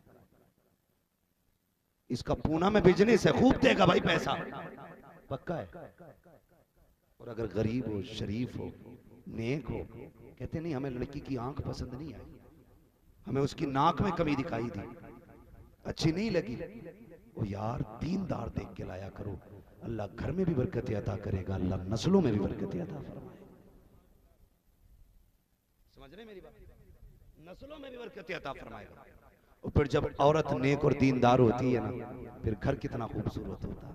[SPEAKER 1] इसका पूना में बिजनेस है, खूब देगा भाई पैसा, पक्का है। और अगर गरीब हो, शरीफ हो, नेक हो, कहते नहीं हमें लड़की की आंख पसंद नहीं आई, हमें उसकी नाक में कमी दिखाई दी, अच्छी नहीं लगी, ओ यार दीनदार देख के लाया करो। अल्लाह घर में भी बरकत अता करेगा, अल्लाह नस्लों में भी बरकत अता फरमाए। समझ रहे मेरी बात? नस्लों में भी बरकत अता फरमाएगा। और फिर जब औरत नेक और दीनदार होती है ना, फिर घर कितना खूबसूरत होता है।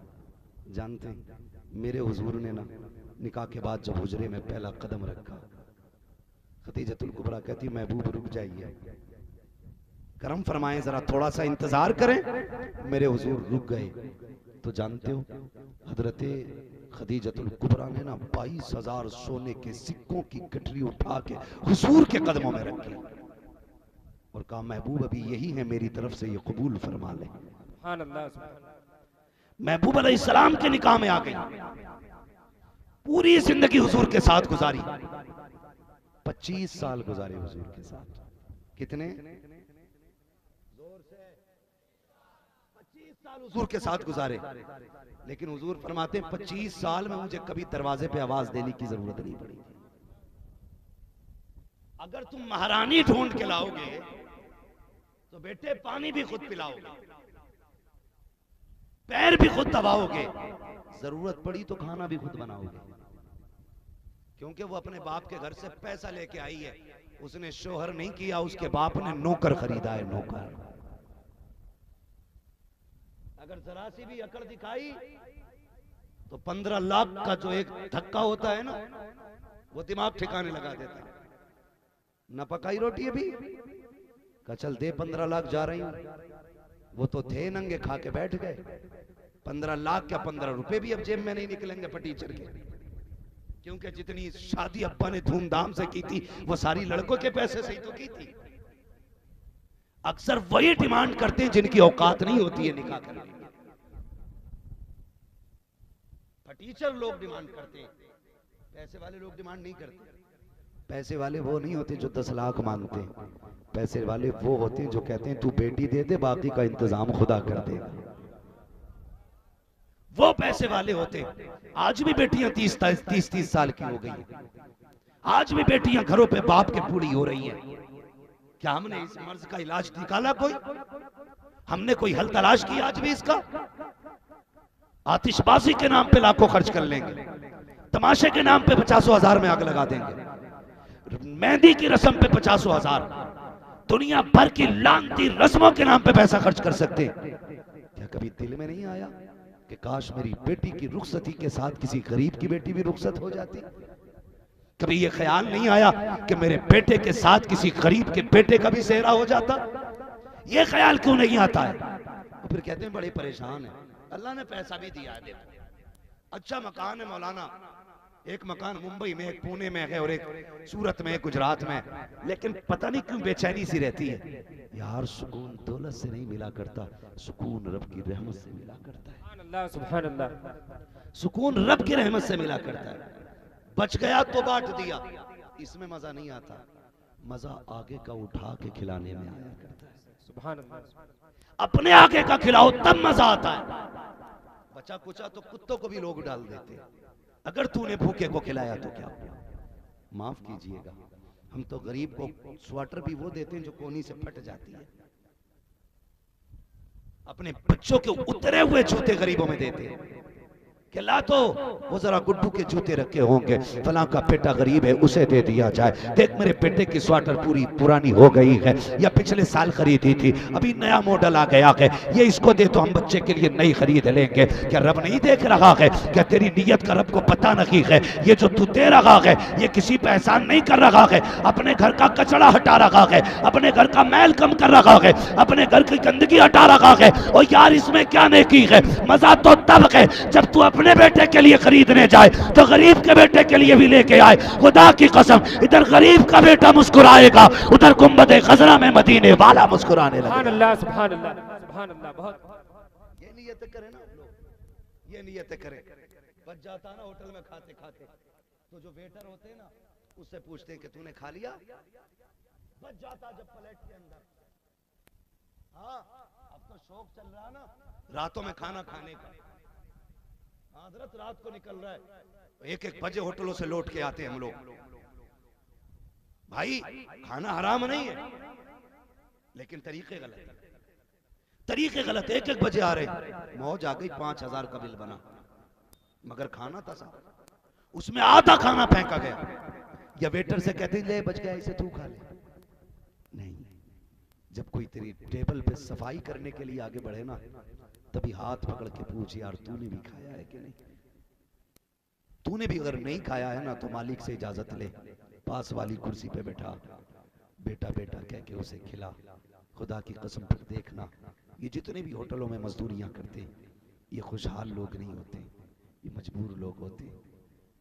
[SPEAKER 1] जानते हैं मेरे हुजूर ने ना निकाह के बाद जब हुजरे में पहला कदम रखा, खदीजतुल कुबरा कहती महबूब रुक जाइए, करम फरमाएं, जरा थोड़ा सा इंतजार करें। मेरे हुजूर रुक गए। तो जानते हो हजरत खदीजतुल कुबरा ने ना 22,000 सोने के सिक्कों की गठरी उठा के हुजूर के कदमों में रखी और कहा महबूब अभी यही है मेरी तरफ से, ये कबूल फरमा ले।
[SPEAKER 2] सुभान अल्लाह, सुभान अल्लाह।
[SPEAKER 1] महबूब अलैहिस्सलाम के निकाह में आ गई, पूरी जिंदगी हुजूर के साथ गुजारी, 25 साल गुजारे हुजूर के साथ। कितने? जोर से 25 साल हुजूर के साथ गुजारे। लेकिन हुजूर फरमाते हैं 25 साल में मुझे कभी दरवाजे पे आवाज देने की जरूरत नहीं पड़ी। अगर तुम महारानी ढूंढ के लाओगे तो बेटे पानी भी खुद पिलाओगे, पैर भी खुद दबाओगे, जरूरत पड़ी तो खाना भी खुद बनाओगे, क्योंकि वो अपने बाप के घर से पैसा लेके आई है। उसने शोहर नहीं किया, उसके बाप ने नौकर खरीदा है, नौकर। अगर जरा सी भी अकड़ दिखाई तो 15 लाख का जो एक धक्का होता है ना, वो दिमाग ठिकाने लगा देता है। न पकाई रोटी अभी का चल दे 15 लाख जा रही हूं। वो तो थे नंगे, खा के बैठ गए। 15 लाख क्या 15 रुपए भी अब जेब में नहीं निकलेंगे फटीचर के, क्योंकि जितनी शादी अब्बा ने धूमधाम से की थी वो सारी लड़कों के पैसे से ही तो की थी। अक्सर वही डिमांड करते हैं जिनकी औकात नहीं होती है निकाह करने की। फटीचर लोग डिमांड करते हैं, पैसे वाले लोग डिमांड नहीं करते। पैसे वाले वो नहीं होते जो 10 लाख मांगते हैं, पैसे वाले वो होते हैं जो कहते हैं तू बेटी दे दे, बाकी का इंतजाम खुदा कर देगा। वो पैसे वाले होते हैं। आज भी बेटियां 30 साल की हो गई हैं। आज भी बेटियां घरों पे बाप के पूरी हो रही हैं। क्या हमने इस मर्ज का इलाज निकाला? कोई हमने कोई हल तलाश किया आज भी इसका? आतिशबाजी के नाम पे लाखों खर्च कर लेंगे, तमाशे के नाम पे 50,000 में आग लगा देंगे, मेहंदी की रस्म पे 50,000, दुनिया भर की लानती रस्मों के नाम पे पैसा खर्च कर सकते हैं। क्या कभी दिल में नहीं आया कि काश मेरी बेटी की रुखसती के साथ किसी गरीब की बेटी भी रुखसत हो जाती? कभी ये ख्याल नहीं आया कि मेरे बेटे के साथ किसी गरीब के बेटे का भी सेहरा हो जाता? ये ख्याल क्यों नहीं आता है? तो फिर कहते हैं बड़े परेशान है। अल्लाह ने पैसा भी दिया है, अच्छा मकान है मौलाना, एक मकान मुंबई में, एक पुणे में है और एक सूरत में, एक गुजरात में, लेकिन पता नहीं क्यों बेचैनी सी रहती है। यार सुकून दौलत से नहीं मिला करता, सुकून रब की रहमत से मिला करता है।
[SPEAKER 2] सुभान अल्लाह।
[SPEAKER 1] सुकून रब की रहमत से मिला करता है। बच गया तो बांट दिया, इसमें मजा नहीं आता, मजा आगे का उठा के खिलाने में आया करता है।
[SPEAKER 2] सुभान अल्लाह।
[SPEAKER 1] अपने आगे का खिलाओ तब मजा आता है। बचा कुचा तो कुत्तों को भी लोग डाल देते हैं। अगर तूने भूखे को खिलाया तो क्या? माफ कीजिएगा, हम तो गरीब को स्वेटर भी वो देते हैं जो कोनी से फट जाती है। अपने बच्चों के उतरे हुए जूते गरीबों में देते हैं कि ला तो वो जरा गुड्डू के जूते रखे होंगे, फलां का बेटा गरीब है उसे दे दिया जाए। देख मेरे बेटे की स्वेटर पूरी पुरानी हो गई है, या पिछले साल खरीदी थी, अभी नया मॉडल आ गया है, ये इसको दे तो हम बच्चे के लिए नई खरीद लेंगे। क्या रब नहीं देख रहा है? क्या तेरी नीयत का रब को पता नहीं है? ये जो तू दे रहा है ये किसी पे एहसान नहीं कर रहा है, अपने घर का कचरा हटा रहा है, अपने घर का मैल कम कर रहा है, अपने घर की गंदगी हटा रहा है। और यार इसमें क्या नेकी है? मजा तो तब है जब तू अपने बेटे के लिए खरीदने जाए तो गरीब के बेटे के लिए भी लेके आए। खुदा की कसम, इधर गरीब का बेटा मुस्कुराएगा, उधर गुंबद खजरा में मदीने वाला मुस्कुराने लगेगा।
[SPEAKER 2] सुभान अल्लाह, सुभान अल्लाह, सुभान अल्लाह। बहुत
[SPEAKER 1] ये नियत करें ना लोग, ये नियत करें। बच जाता ना होटल में खाते खाते तो जो वेटर होते हैं ना उससे पूछते हैं कि तूने खा लिया? बच जाता जब प्लेट के अंदर। हाँ अब तो शौक चल रहा ना रातों में खाना खाने का। हजरत रात को निकल रहा है, 1-1 बजे होटलों से लौट के आते हैं हम लोग। भाई खाना हराम नहीं है, लेकिन तरीके गलत है, तरीके गलत। 1-1 बजे आ रहे, मौज आ गई, 5,000 का बिल बना, मगर खाना था साहब, उसमें आधा खाना फेंका गया। या वेटर से कहते ले बच गया, इसे तू खा ले। नहीं, जब कोई तेरी टेबल पे सफाई करने के लिए आगे बढ़े ना, तभी हाथ पकड़ के पूछ यार तूने भी खाया है कि नहीं? तूने भी अगर नहीं खाया है ना तो मालिक से इजाजत ले, पास वाली कुर्सी पे बैठा, बेटा बेटा कह के उसे खिला। खुदा की कसम पर देखना, ये जितने भी होटलों में मजदूरियां करते ये खुशहाल लोग नहीं होते, ये मजबूर लोग होते।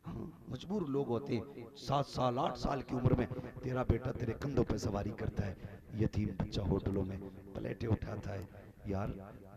[SPEAKER 1] हाँ, मजबूर लोग होते। 7 साल 8 साल की उम्र में तेरा बेटा तेरे कंधों पे सवारी करता है, यतीम बच्चा होटलों में प्लेटें उठाता है। यार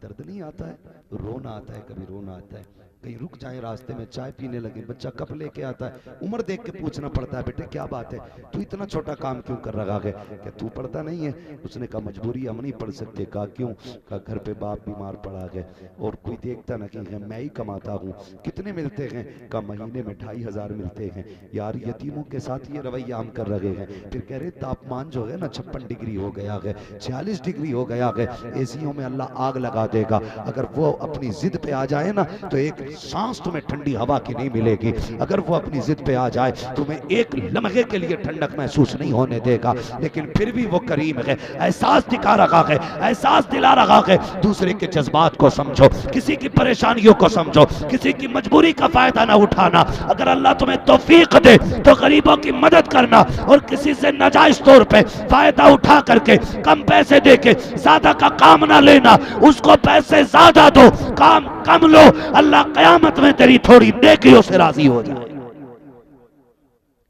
[SPEAKER 1] दर्द नहीं आता है? रोना आता है, कभी रोना आता है। कहीं रुक जाए रास्ते में चाय पीने लगे, बच्चा कप लेके आता है, उम्र देख के पूछना पड़ता है बेटे क्या बात है, तू इतना छोटा काम क्यों कर रहा है? क्या तू पढ़ता नहीं है? उसने कहा मजबूरी, हम नहीं पढ़ सकते। कहा क्यों? कहा घर पे बाप बीमार पड़ा है और कोई देखता नहीं है, मैं ही कमाता हूँ। कितने मिलते हैं? कहा महीने में 2,500 मिलते हैं। यार यतीमों के साथ ये रवैया हम कर रहे हैं। फिर कह रहे तापमान जो है ना 56 डिग्री हो गया है, 46 डिग्री हो गया है, एसियों में अल्लाह आग लगा देगा। अगर वो अपनी जिद पे आ जाए ना तो एक सांस तुम्हें ठंडी हवा की नहीं मिलेगी। अगर वो अपनी जिद पे आ जाए तुम्हें एक लम्हे के लिए ठंडक महसूस नहीं होने देगा, लेकिन फिर भी वो करीम है, एहसास दिखा रहा है, एहसास दिला रहा है। दूसरे के जज्बात को समझो, किसी की परेशानियों को समझो, किसी की मजबूरी का फायदा ना उठाना। अगर अल्लाह तुम्हें तौफीक दे तो गरीबों की मदद करना, और किसी से नाजायज तौर पे फायदा उठा करके कम पैसे देके ज्यादा का काम ना लेना। उसको पैसे ज्यादा दो, काम कम लो, अल्लाह कयामत में तेरी थोड़ी नेकियों से राजी हो जाए।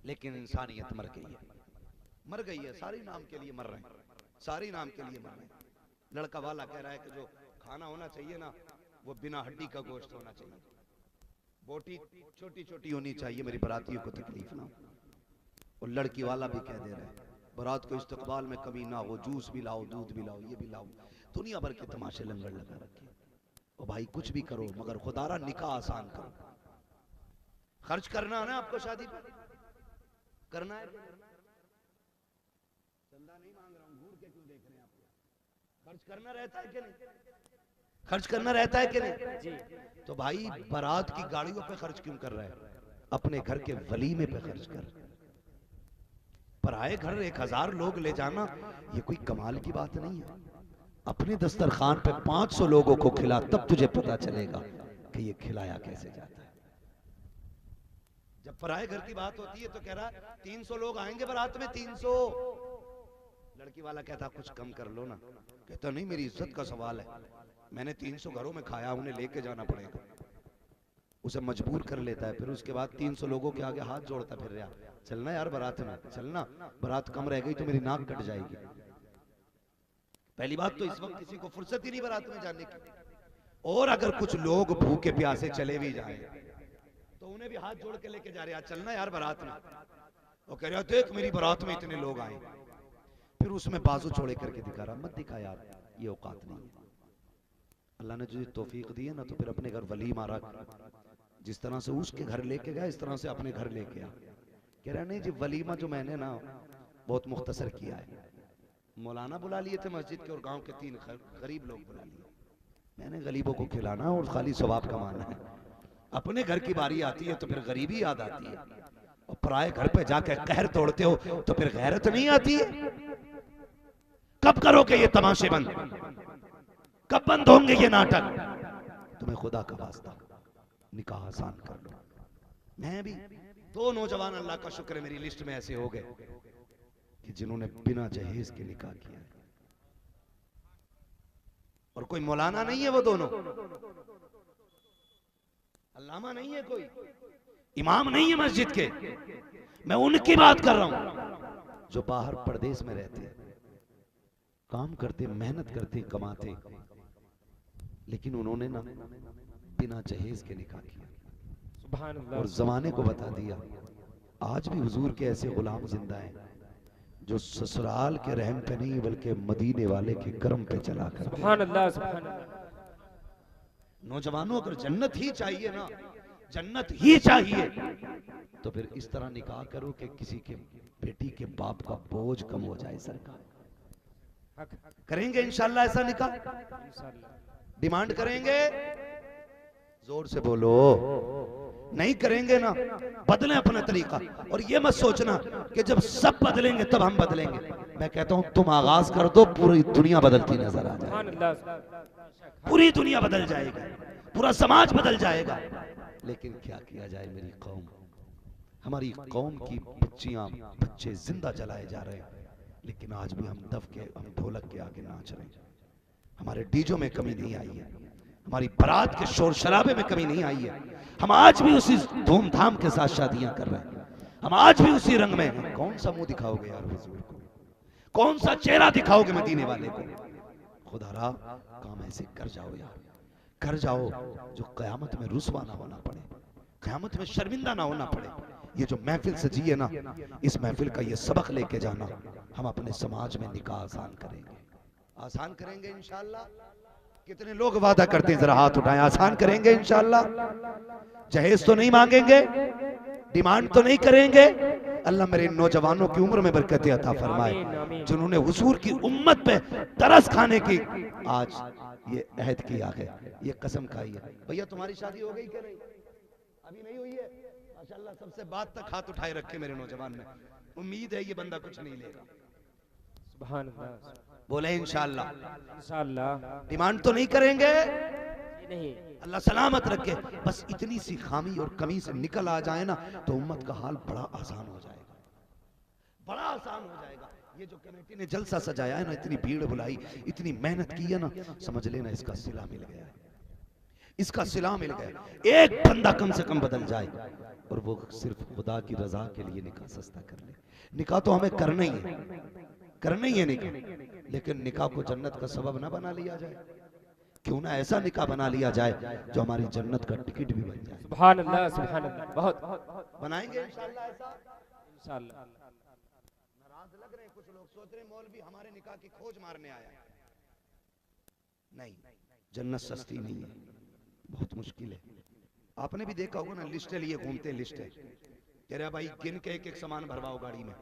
[SPEAKER 1] लेकिन इंसानियत मर गई है, मर गई है, सारी नाम के लिए मर रहे हैं, सारी नाम के लिए मर रहे हैं। लड़का वाला कह रहा है कि जो खाना होना चाहिए ना वो बिना हड्डी का गोश्त होना चाहिए, बोटी छोटी छोटी होनी चाहिए, मेरी बरातियों को तकलीफ ना हो। और लड़की वाला भी कह दे रहा है बारात को इस्तकबाल में कमी ना हो, जूस भी लाओ, दूध भी लाओ, ये भी लाओ, दुनिया भर के तमाशे लंगर लगा रखे। ओ भाई कुछ भी करो मगर खुदारा निकाह आसान करो। खर्च करना है ना आपको, शादी पे करना है, चंदा नहीं मांग रहा हूं, घूर के क्यों देख रहे हैं आपको? खर्च करना रहता है कि नहीं? खर्च करना रहता है कि नहीं? तो भाई बारात की गाड़ियों पे खर्च क्यों कर रहा है? अपने घर के वलीमे पे खर्च कर। पराए घर 1000 लोग ले जाना ये कोई कमाल की बात नहीं है। अपने दस्तरखान पे 500 लोगों को खिला, तब तुझे पता चलेगा कि ये खिलाया कैसे जाता है। जब पराए घर की बात होती है तो कह रहा 300 लोग आएंगे बारात में, 300। लड़की वाला कहता कुछ कम कर लो ना, कहता नहीं मेरी इज्जत का सवाल है, मैंने 300 घरों में खाया, उन्हें लेके जाना पड़ेगा। उसे मजबूर कर लेता है, फिर उसके बाद 300 लोगों के आगे हाथ जोड़ता फिर रहा, चलना यार बारात में, चलना, बारात कम रह गई तो मेरी नाक कट जाएगी। पहली बात तो इस वक्त किसी को फुर्सत ही नहीं बारात में जाने की, और अगर कुछ लोग भूखे प्यासे चले भी जाए तो उन्हें भी हाथ जोड़ के लेके जा रहे, चलना यार बारात में। वो कह रहा देख मेरी बारात में इतने लोग आए, फिर उसमें बाजू छोड़े करके दिखा रहा, मत दिखा यार, ये औकात नहीं है। अल्लाह ने तुझे तौफीक दी है ना, तो फिर अपने घर वलीमा रख, जिस तरह से उसके घर लेके गया इस तरह से अपने घर लेके आ। कह रहा नहीं जी वलीमा जो मैंने ना बहुत मुख्तसर किया है, मौलाना बुला लिए थे मस्जिद के और गांव के 3 गरीब लोग बुला लिए, मैंने गरीबों को खिलाना और खाली सवाब कमाना है। अपने घर की बारी आती है तो फिर गरीबी याद आती है, और पराए घर पे जाकर कहर तोड़ते हो तो फिर गैरत नहीं आती है। कब करोगे ये तमाशे बंद? कब बंद होंगे ये नाटक? तुम्हें खुदा का वास्ता निकाह आसान कर लो। मैं भी 2 नौजवान अल्लाह का शुक्र है मेरी लिस्ट में ऐसे हो गए कि जिन्होंने बिना जहेज के निकाह किया, और कोई मौलाना नहीं है वो दोनों, अल्लामा नहीं है, कोई इमाम नहीं है मस्जिद के। मैं उनकी बात कर रहा हूं जो बाहर परदेश में रहते, काम करते, मेहनत करते, कमाते, लेकिन उन्होंने ना बिना जहेज के निकाह किया और जमाने को बता दिया। आज भी हुजूर के ऐसे गुलाम जिंदा हैं जो ससुराल के रहम पे नहीं बल्कि मदीने वाले के करम पे चला कर।
[SPEAKER 2] सुभान अल्लाह, सुभान अल्लाह।
[SPEAKER 1] नौजवानों अगर जन्नत ही चाहिए ना, जन्नत ही चाहिए, तो फिर इस तरह निकाह करो कि किसी के बेटी के बाप का बोझ कम हो जाए। सरकार करेंगे इंशाल्लाह ऐसा निकाह, डिमांड करेंगे, जोर से बोलो। नहीं करेंगे ना, बदलें अपना तरीका, और ये मत सोचना कि जब सब बदलेंगे तब हम बदलेंगे। मैं कहता हूं तुम आगाज कर दो, पूरी दुनिया बदलती नजर आ जाए, पूरी दुनिया बदल जाएगी, पूरा समाज बदल जाएगा। लेकिन क्या किया जाए मेरी कौम, हमारी कौम की बच्चियां बच्चे जिंदा जलाए जा रहे हैं, लेकिन आज भी हम दफ के, हम ढोलक के आगे नाच रहे हैं। हमारे डीजों में कमी नहीं आई है, हमारी बारात के शोर शराबे में कमी नहीं आई है, हम आज भी उसी धूमधाम के साथ शादियां कर रहे हैं, हम आज भी उसी रंग में हैं। कौन सा मुंह दिखाओगे यार हुजूर को, कौन सा चेहरा दिखाओगे मदीने वाले को? खुदारा काम ऐसे कर जाओ यार, कर जाओ जो कयामत में रुसवा ना होना पड़े, कयामत में शर्मिंदा ना होना पड़े। ये जो महफिल सजी है ना, इस महफिल का ये सबक लेके जाना, हम अपने समाज में निकाह आसान करेंगे, आसान करेंगे इंशाअल्लाह। कितने लोग वादा करते हैं, जरा हाथ उठाएं, आसान करेंगे इंशाअल्लाह। जहेज तो नहीं मांगेंगे, डिमांड तो नहीं करेंगे। अल्लाह मेरे नौजवानों की उम्र में बरकत अता फरमाए, जिन्होंने हुजूर की उम्मत पे तरस खाने की आज ये अहद किया है, ये कसम खाई है। भैया तुम्हारी शादी हो गई क्या? नहीं, अभी नहीं हुई है। माशाअल्लाह सबसे बात तक हाथ उठाए रखे मेरे नौजवान ने। उम्मीद है ये बंदा कुछ नहीं लेगा।
[SPEAKER 2] सुभान अल्लाह।
[SPEAKER 1] बोले इंशाअल्लाह।
[SPEAKER 2] इंशाअल्लाह।
[SPEAKER 1] डिमांड तो नहीं करेंगे,
[SPEAKER 2] नहीं।
[SPEAKER 1] अल्लाह सलामत रखे। बस इतनी सी खामी और कमी से निकल आ जाए ना तो उम्मत का हाल बड़ा आसान हो जाएगा, बड़ा आसान हो जाएगा। ये जो कमेटी ने जलसा सजाया है ना, इतनी भीड़ बुलाई, इतनी मेहनत की है ना, समझ लेना इसका सिला मिल गया है, इसका सिला मिल गया। एक बंदा कम से कम बदल जाए और वो सिर्फ खुदा की रजा के लिए निकाह सस्ता कर ले। निकाह तो हमें करना ही है, करना ही है निकाह, लेकिन निकाह को जन्नत का सबब ना बना लिया जाए। क्यों ना ऐसा निकाह बना लिया जाए जो हमारी जन्नत का टिकट भी बन जाए।
[SPEAKER 2] सुभान अल्लाह, सुभान अल्लाह। बहुत
[SPEAKER 1] बनाएंगे इंशाअल्लाह ऐसा,
[SPEAKER 2] इंशाअल्लाह।
[SPEAKER 1] नाराज लग रहे हैं कुछ लोग, सोच रहे मौलवी हमारे निकाह की खोज मारने आया। नहीं, जन्नत सस्ती नहीं है, बहुत मुश्किल है। आपने भी देखा होगा ना, लिस्टें लिए घूमते, लिस्टें कह रहे भाई गिन के एक एक सामान भरवाओ गाड़ी में।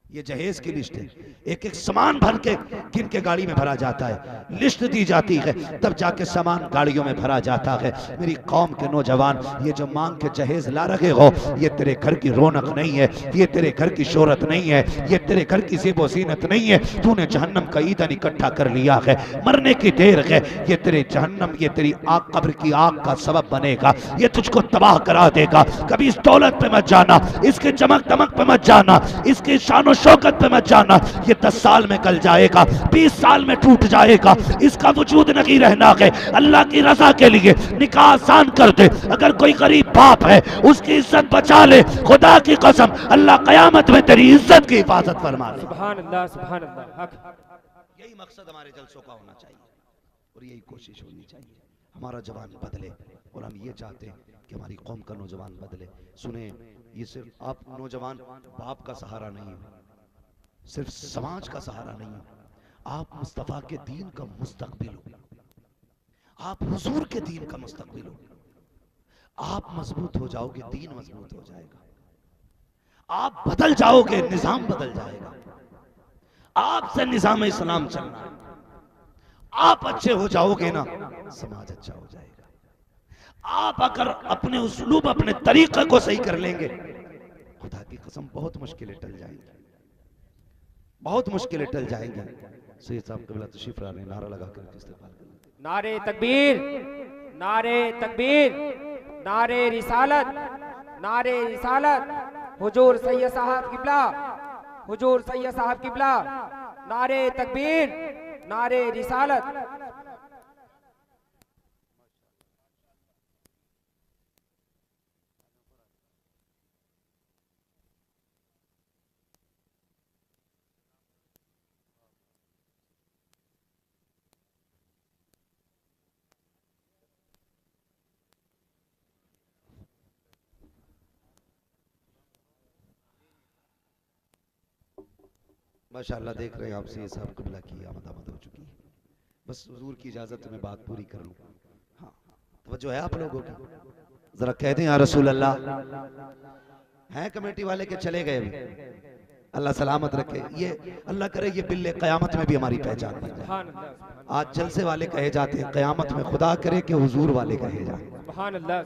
[SPEAKER 1] ये जहेज की लिस्ट है, एक एक सामान भर के गिन के गाड़ी में भरा जाता है, लिस्ट दी जाती है, तब जाके सामान गाड़ियों में भरा जाता है। मेरी कौम के नौजवान, ये जो मांग के जहेज ला रहे हो, ये तेरे घर की रौनक नहीं है, ये तेरे घर की शोहरत नहीं है, ये तेरे घर की ज़ेबो ज़ीनत नहीं है। तूने जहन्नम का ईंधन इकट्ठा कर लिया है, मरने की देर है। ये तेरे जहन्नम, ये तेरी आग, कब्र की आग का सबब बनेगा, ये तुझको तबाह करा देगा। कभी इस दौलत पे मत जाना, इसके चमक दमक पे मत जाना, इसके शान शौकत पे मत जाना। ये 10 साल में गल जाएगा, 20 साल में टूट जाएगा, इसका वजूद नहीं रहना है। अल्लाह की रजा के लिए निकाह आसान कर दे। अगर कोई गरीब बाप है, उसकी इज्जत बचा ले, खुदा की कसम अल्लाह कयामत में तेरी इज्जत की हिफाजत फरमा ले।
[SPEAKER 2] सुभान अल्लाह, सुभान अल्लाह। हक।
[SPEAKER 1] यही मकसद हमारे जलसों का होना चाहिए और यही कोशिश होनी चाहिए, हमारा जवान बदले। और हम ये चाहते हैं कि हमारी कौम का नौजवान बदले। सुने, ये सिर्फ आप नौजवान बाप का सहारा नहीं हो, सिर्फ समाज का सहारा नहीं हो, आप मुस्तफा के दीन का मुस्तकबिल हो, आप हुजूर के दीन का मुस्तकबिल हो। आप मजबूत हो जाओगे, दीन मजबूत हो जाएगा। आप बदल जाओगे, निजाम बदल जाएगा। आपसे निजाम इस्लाम चलना है। आप अच्छे हो जाओगे ना, समाज अच्छा हो जाएगा। आप अगर अपने उसलूब, अपने तरीके को सही कर लेंगे, खुदा की कसम बहुत मुश्किलें टल जाएंगी, बहुत मुश्किलें टल जाएंगी। सैयद साहब कबीला तशरीफ ला रहे, नारा लगा कर इस्तेमाल कर।
[SPEAKER 2] नारे तकबीर, नारे तकबीर, नारे रिसालत, नारे रिसालत। हुजूर सैयद साहब किबला, हुजूर सैयद साहब किबला। नारे तकबीर, नारे रिसालत।
[SPEAKER 1] माशाअल्लाह देख रहे हैं आप सैयद साहब कबीला की आमद हो चुकी है। बस हुजूर की इजाजत में बात पूरी कर लूं। हाँ, तवज्जो है आप लोगों की? जरा कह दें या रसूल अल्लाह। हैं कमेटी वाले के चले गए अभी, अल्लाह सलामत रखे। ये अल्लाह करे ये बिल्ले क़यामत में भी हमारी पहचान बन जाए।
[SPEAKER 2] सुभान अल्लाह,
[SPEAKER 1] आज जलसे वाले कहे जाते हैं, क़यामत में खुदा करे कि हुजूर वाले कहे जाए,
[SPEAKER 2] सुभान अल्लाह।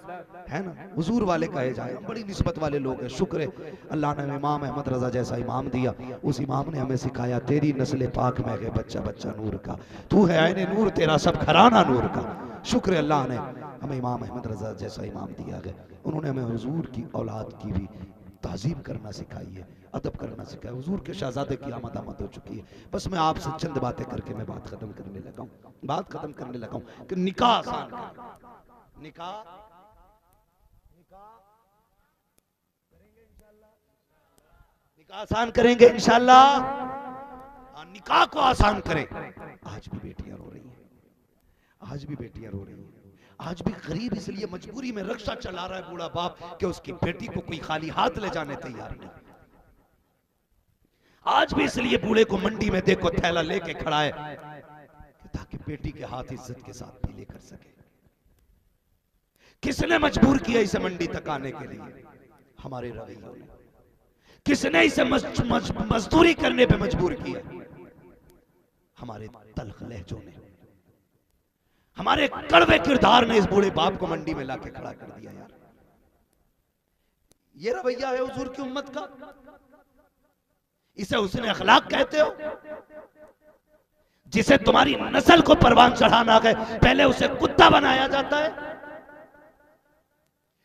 [SPEAKER 1] है ना, हुजूर वाले कहे जाए। हम बड़ी निस्बत वाले लोग हैं। शुक्र है अल्लाह ने इमाम अहमद रजा जैसा इमाम दिया। उस इमाम ने हमें सिखाया, तेरी नस्ल पाक में है बच्चा बच्चा नूर का, तू है आईने नूर, तेरा सब घराना नूर का। शुक्र है अल्लाह ने हमें इमाम अहमद रजा जैसा इमाम दिया है। उन्होंने हमें हुजूर की औलाद की भी ताज़ीम करना सिखाई है, अदब करना सिखाया। हुजूर के शहजादे की आमद हो चुकी है। बस मैं आपसे चंद बातें करके मैं बात खत्म करने लगा हूँ, बात खत्म करने लगा हूँ कि निकाह आसान कर, निकाह निकाह आसान करेंगे इंशाअल्लाह। निकाह को आसान करें। आज भी बेटियां रो रही हैं, आज भी बेटियां रो रही हैं। आज भी गरीब इसलिए मजबूरी में रक्षा चला रहा है बूढ़ा बाप कि उसकी बेटी को कोई खाली हाथ ले जाने तैयार नहीं। आज भी इसलिए बूढ़े को मंडी में देखो थैला लेके खड़ा है ताकि बेटी के हाथ इज्जत के साथ पीले कर सके। किसने मजबूर किया इसे मंडी तक आने के लिए? हमारे रवैयों ने। किसने इसे मजदूरी करने पे मजबूर किया? हमारे तल्ख लहजों ने, हमारे कड़वे किरदार ने इस बूढ़े बाप को मंडी में लाके खड़ा कर दिया। यार ये रवैया है हुजूर की उम्मत का? इसे हुस्न अखलाक कहते हो? जिसे तुम्हारी नस्ल को परवान चढ़ाना है पहले उसे कुत्ता बनाया जाता है।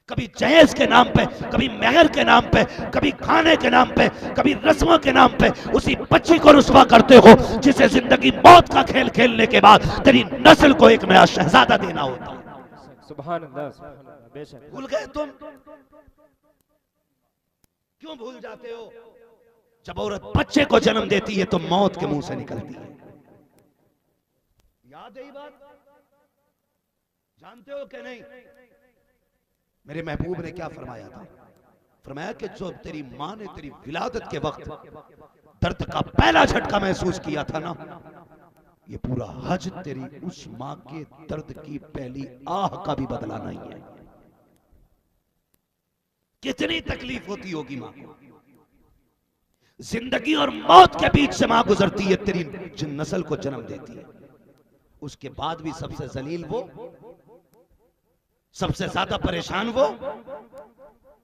[SPEAKER 1] कभी जहेज के नाम पे, कभी मेहर के नाम पे, कभी खाने के नाम पे, कभी रस्मों के नाम पे उसी बच्ची को रुस्वा करते हो जिसे जिंदगी मौत का खेल खेलने के बाद तेरी नस्ल को एक नया शहजादा देना होता है।
[SPEAKER 2] सुभान अल्लाह, बेशक।
[SPEAKER 1] भूल गए तुम? क्यों भूल जाते हो? जब औरत बच्चे को जन्म देती है तो मौत के मुंह से निकलती है। याद है ये बात? जानते हो कि नहीं? मेरे महबूब ने क्या फरमाया था? फरमाया कि जो तेरी माँ ने तेरी विलादत के वक्त दर्द का पहला झटका महसूस किया था ना, ये पूरा हज तेरी उस माँ के दर्द की पहली आह का भी बदला नहीं है। कितनी तकलीफ होती होगी माँ को। जिंदगी और मौत के बीच से मां गुजरती है, तेरी जिन नस्ल को जन्म देती है। उसके बाद भी सबसे जलील वो, सबसे ज्यादा परेशान वो,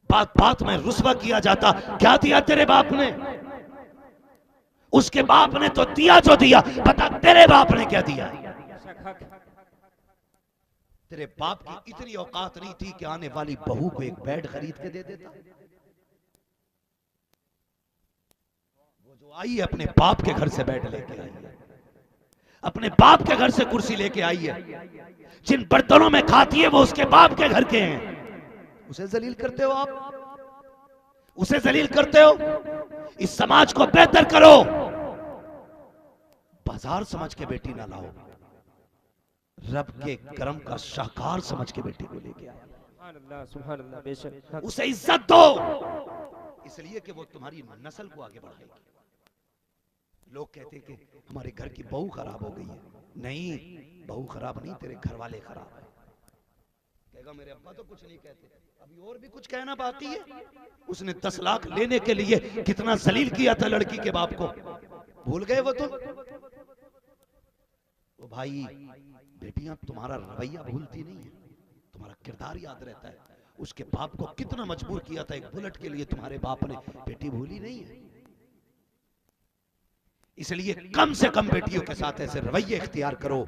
[SPEAKER 1] बात बात में रुस्वा किया जाता। क्या दिया तेरे बाप ने? उसके बाप ने तो दिया जो दिया, बता तेरे बाप ने क्या दिया? तेरे बाप की इतनी औकात नहीं थी कि आने वाली बहू को एक बेड खरीद के दे देता। वो जो आई है अपने बाप के घर से बेड लेके आई है, अपने बाप के घर से कुर्सी लेके आई है। जिन बर्तनों में खाती है वो उसके बाप के घर के हैं। उसे जलील करते हो आप, उसे जलील करते हो। इस समाज को बेहतर करो, बाजार समझ के बेटी ना लाओ, रब के करम का शाहकार समझ के बेटी को लेके आओ।
[SPEAKER 2] सुभान अल्लाह, बेशक।
[SPEAKER 1] उसे इज्जत दो, इसलिए कि वो तुम्हारी नस्ल को आगे बढ़ाएगी। लोग कहते हैं कि हमारे घर की बहू खराब हो गई है। नहीं, बहू खराब नहीं, तेरे घर वाले खराब है। कहेगा मेरे अब्बा तो कुछ नहीं कहते, अभी और भी कुछ कहना बाकी है। उसने 10 लाख लेने के लिए कितना जलील किया था लड़की के बाप को, भूल गए वो तुम? वो भाई बेटियां तुम्हारा रवैया भूलती नहीं है, तुम्हारा किरदार याद रहता है। उसके बाप को कितना मजबूर किया था एक बुलेट के लिए तुम्हारे बाप ने, बेटी भूली नहीं है। इसलिए कम से कम बेटियों के साथ ऐसे रवैये इख्तियार करो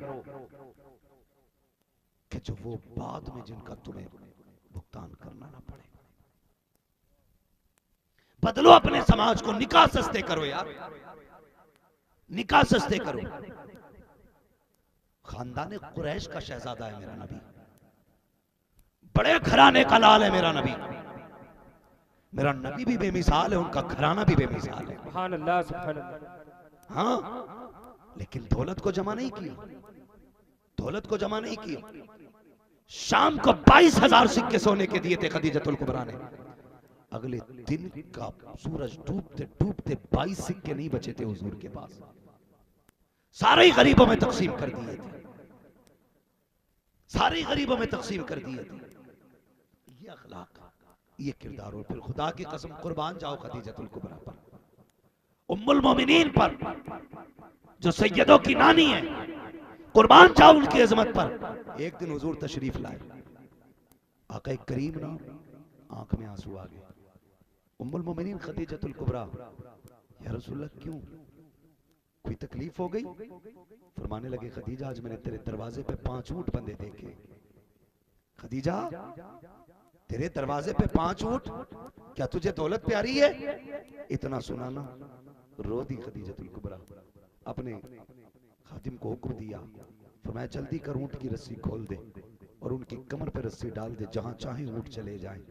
[SPEAKER 1] कि जो वो बाद में जिनका तुम्हें भुगतान करना ना पड़े। बदलो अपने समाज को, निकाह सस्ते करो यार, निकाह सस्ते करो। खानदान कुरैश का शहजादा है मेरा नबी, बड़े घराने का लाल है मेरा नबी। मेरा नबी भी बेमिसाल है, उनका घराना भी बेमिसाल है।
[SPEAKER 2] सुभान अल्लाह, सुभान अल्लाह।
[SPEAKER 1] हाँ, लेकिन दौलत को जमा नहीं किया, दौलत को जमा नहीं किया। शाम को 22,000 सिक्के सोने के दिए थे खदीजतुल कुबरा ने। अगले दिन का सूरज डूबते डूबते 22 सिक्के नहीं बचे थे हुजूर के पास, सारे ही गरीबों में तकसीम कर दिए थे, सारे गरीबों में तकसीम कर दिए थे। ये अखलाक, ये किरदार। और फिर खुदा की कसम कुर्बान जाओ खदीजतुल कुबरा पर, उम्मुल मोमिनीन पर, जो सैयदों की नानी है, कुर्बान जाओ उनकी अजमत पर। एक दिन हुजूर तशरीफ लाए, आका करीम ना आंख में आंसू आ गए। उम्मुल मोमिनीन खदीजतुल कुबरा, या रसूलल्लाह क्यों, कोई तकलीफ हो गई? फरमाने लगे खदीजा आज मैंने तेरे दरवाजे पे 5 ऊंट बंधे देखे। खदीजा तेरे दरवाजे पे 5 ऊंट, क्या तुझे दौलत प्यारी है? इतना सुना ना रो दी खदीजतुल कुबरा। अपने खादिम को हुक्म दिया, फरमाया जल्दी कर ऊंट की रस्सी खोल दे और उनकी कमर पे रस्सी डाल दे, जहां चाहे ऊंट चले जाएं।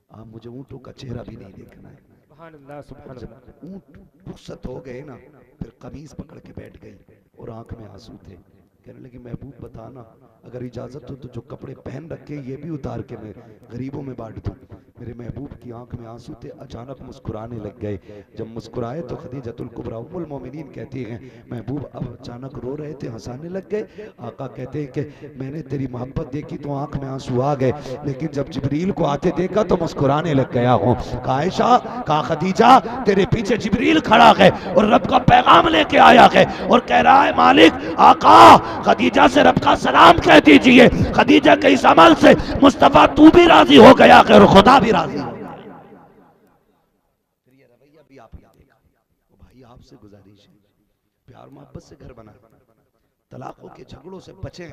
[SPEAKER 1] आप मुझे ऊंटों का चेहरा भी नहीं देखना है।
[SPEAKER 2] सुभान अल्लाह, सुभान अल्लाह।
[SPEAKER 1] ऊंट रुखसत हो गए ना, फिर कमीज पकड़ के बैठ गई और आंख में आंसू थे। कहने लगी महबूब बताना, अगर इजाजत हो तो जो कपड़े पहन रखे ये भी उतार के मैं गरीबों में बांट दूं। मेरे महबूब की आंख में आंसू थे, अचानक मुस्कुराने लग गए। जब मुस्कुराए तो खदीजतुल कुबरा उम्मुल मोमिनीन कहती हैं महबूब अब अचानक रो रहे थे, हंसाने लग गए। आका कहते हैं कि मैंने तेरी मोहब्बत देखी तो आंख में आंसू आ गए, लेकिन जब जिब्रील को आते देखा तो मुस्कुराने लग गया हूँ। कहा आयशा, कहा खदीजा, तेरे पीछे जिब्रील खड़ा है और रब का पैगाम लेके आया है और कह रहा है मालिक आका खदीजा से रब का सलाम कह दीजिए, खदीजा के इस अमल से मुस्तफा तू भी राजी हो गया और खुदा भी राजी हो गया। ये रवैया भी आपने देखा। तो भाई आपसे गुजारिश है, प्यार मोहब्बत से घर बना, तलाकों के झगड़ों से बचें,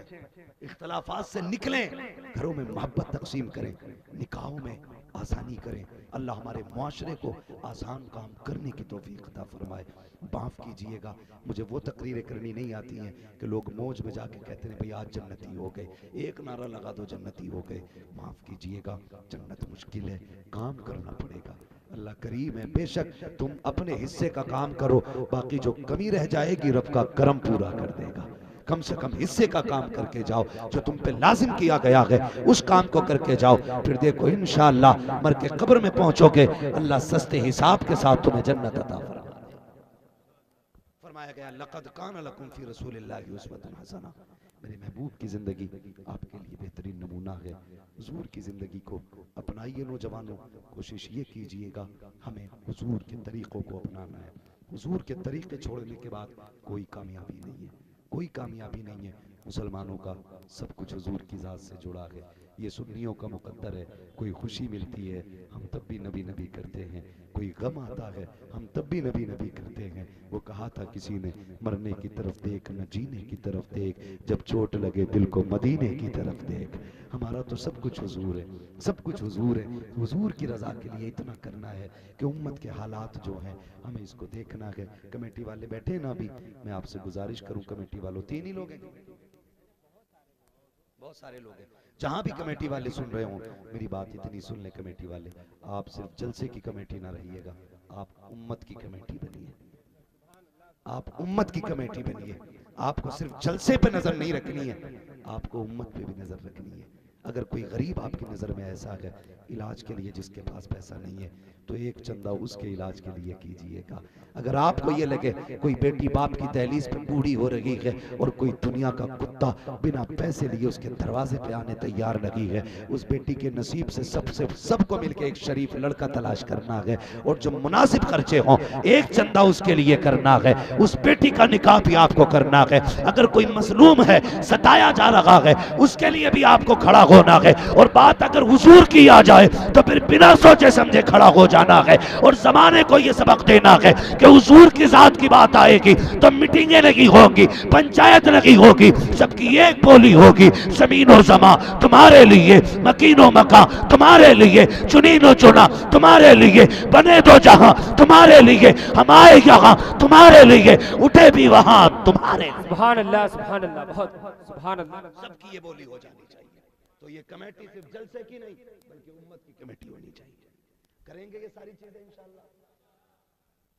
[SPEAKER 1] इख्तलाफात से निकलें, घरों में मोहब्बत तकसीम करें, निकाहों में आसानी करें। अल्लाह हमारे मुआशरे को आसान काम करने की तौफीक अता फरमाए। माफ़ कीजिएगा, मुझे वो तकरीरें करनी नहीं आती हैं कि लोग मौज में जाके कहते हैं भाई आज जन्नती हो गए, एक नारा लगा दो जन्नती हो गए। माफ़ कीजिएगा, जन्नत मुश्किल है, काम करना पड़ेगा। अल्लाह करीम है, बेशक तुम अपने हिस्से का काम करो, बाकी जो कमी रह जाएगी रब का करम पूरा कर देगा। कम से कम हिस्से का काम करके जाओ, जो तुम पे लाजिम किया गया है उस काम को करके जाओ, फिर देखो इंशाअल्लाह मर के कब्र में पहुंचोगे, अल्लाह सस्ते हिसाब के साथ तुम्हें जन्नत अता फरमाएगा। फरमाया गया लक़द कान लकुम फी रसूलिल्लाहि उस्वतुन हसना। मेरे महबूब की जिंदगी आपके लिए बेहतरीन नमूना है। हुजूर की जिंदगी को अपनाइए नौजवानों, कोशिश ये कीजिएगा हमें हुजूर के तरीकों को अपनाना है। हुजूर के तरीके छोड़ने के बाद कोई कामयाबी नहीं है, कोई कामयाबी नहीं है। मुसलमानों का सब कुछ हुजूर की ज़ात से जुड़ा है, ये सुन्नियों का मुकद्दर है। कोई खुशी मिलती है हम तब भी नबी नबी करते हैं, कोई गम आता है हम तब भी नबी नबी करते हैं। वो कहा था किसी ने, मरने की तरफ देख न जीने की तरफ देख, जब चोट लगे दिल को मदीने की तरफ देख। हमारा तो सब कुछ हुजूर है, सब कुछ हुजूर है। हुजूर की रज़ा के लिए इतना करना है कि उम्मत के हालात जो हैं हमें इसको देखना है। कमेटी वाले बैठे ना, अभी मैं आपसे गुजारिश करूं कमेटी वालों, 3 ही लोग हैं, बहुत सारे लोग हैं, जहां भी कमेटी वाले सुन रहे हो मेरी बात इतनी सुन ले कमेटी वाले, आप सिर्फ जलसे की कमेटी ना रहिएगा, आप उम्मत की कमेटी बनिए। आप उम्मत की कमेटी बनिए। आपको सिर्फ जलसे पे नजर नहीं रखनी है, आपको उम्मत पे भी नजर रखनी है। अगर कोई गरीब आपकी नजर में ऐसा है इलाज के लिए जिसके पास पैसा नहीं है, तो एक चंदा उसके इलाज के लिए कीजिएगा। अगर आपको ये लगे कोई बेटी बाप की दहलीज पे बूढ़ी हो रही है और कोई दुनिया का कुत्ता बिना पैसे लिए उसके दरवाजे पे आने तैयार लगी है, उस बेटी के नसीब से सबको मिलके एक शरीफ लड़का तलाश करना है और जो मुनासिब खर्चे हों एक चंदा उसके लिए करना है। उस बेटी का निकाह भी आपको करना है। अगर कोई मजलूम है, सताया जा रहा है, उसके लिए भी आपको खड़ा होना है। और बात अगर हुजूर की आ जाए तो फिर बिना सोचे समझे खड़ा हो जाना है और जमाने को यह सबक देना है कि हुजूर की जात की बात आएगी तो मीटिंगें नहीं होंगी, पंचायत नहीं होगी, सबकी एक बोली होगी। जमीनो जमा तुम्हारे लिए, मकीनो मका तुम्हारे लिए, चुनीनो चुना तुम्हारे लिए, बने दो जहां तुम्हारे लिए, हम आए यहाँ तुम्हारे लिए, उठे भी वहां तुम्हारे।
[SPEAKER 2] सुभान अल्लाह, सुभान अल्लाह, बहुत सुभान अल्लाह।
[SPEAKER 1] सबकी ये बोली हो जानी चाहिए। तो ये कमेटी सिर्फ जलसे की नहीं बल्कि उम्मत की कमेटी होनी चाहिए। करेंगे ये सारी चीजें इंशाअल्लाह,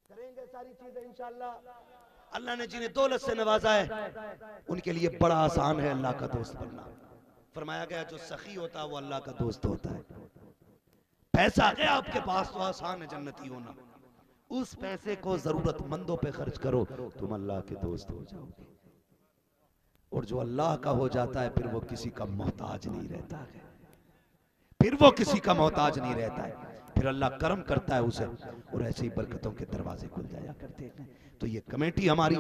[SPEAKER 1] करेंगे सारी चीजें इंशाअल्लाह। अल्लाह ने जिन्हें दौलत से नवाजा है उनके लिए बड़ा आसान है अल्लाह का दोस्त बनना। फरमाया गया जो सखी होता है वो अल्लाह का दोस्त होता है। पैसा गया आपके पास तो आसान है जन्नती होना। उस पैसे को जरूरतमंदों पे खर्च करो, तुम अल्लाह के दोस्त हो जाओगे। और जो अल्लाह का हो जाता है फिर वो किसी का मोहताज नहीं रहता है, फिर वो किसी का मोहताज नहीं रहता है, फिर अल्लाह करम करता है उसे और ऐसे ही बरकतों के दरवाजे खुल जाया करते हैं। तो ये कमेटी हमारी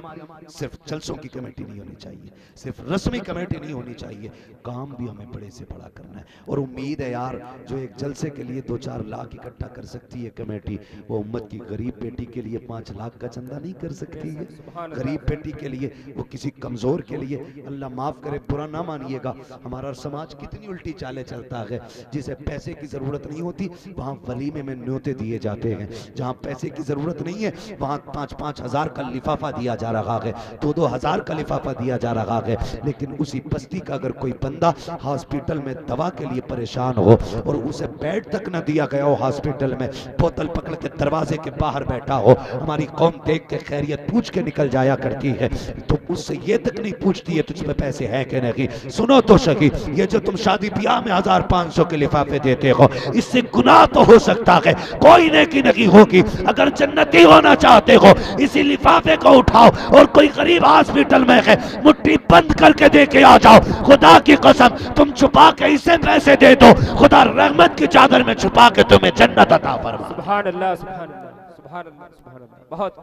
[SPEAKER 1] सिर्फ जलसों की कमेटी नहीं होनी चाहिए, सिर्फ रस्मी कमेटी नहीं होनी चाहिए, काम भी हमें बड़े से बड़ा करना है। और उम्मीद है यार जो एक जलसे के लिए 2-4 लाख इकट्ठा कर सकती है कमेटी, वो उम्मत की गरीब बेटी के लिए 5 लाख का चंदा नहीं कर सकती है। गरीब बेटी के लिए, वो किसी कमजोर के लिए, अल्लाह माफ करे बुरा ना मानिएगा, हमारा समाज कितनी उल्टी चालें चलता है। जिसे पैसे की जरूरत नहीं होती वहां वली वलीमे में न्योते दिए जाते हैं, जहाँ पैसे की ज़रूरत नहीं है वहाँ 5-5 हज़ार का लिफाफा दिया जा रहा है, 2-2 हज़ार का लिफाफा दिया जा रहा है। लेकिन उसी बस्ती का अगर कोई बंदा हॉस्पिटल में दवा के लिए परेशान हो और उसे बेड तक न दिया गया हो, हॉस्पिटल में बोतल पकड़ के दरवाजे के बाहर बैठा हो, हमारी कौम देख के खैरियत पूछ के निकल जाया करती है, तो उससे ये तक नहीं पूछती है तुझ में पैसे हैं कि नहीं। सुनो तो सही, ये जो तुम शादी ब्याह में 1500 के लिफाफे देते हो, इससे गुनाह तो हो सकता है, कोई नेकी नहीं होगी। अगर जन्नती होना चाहते हो इसी लिफाफे को उठाओ और कोई गरीब हॉस्पिटल में है मुट्ठी बंद करके दे के आ जाओ। खुदा की कसम तुम छुपा के इसे पैसे दे दो, खुदा रहमत की चादर में छुपा के तुम्हें जन्नत अता फरमा।
[SPEAKER 2] सुभान अल्लाह, सुभान अल्लाह, सुभान अल्लाह, सुभान अल्लाह। बहुत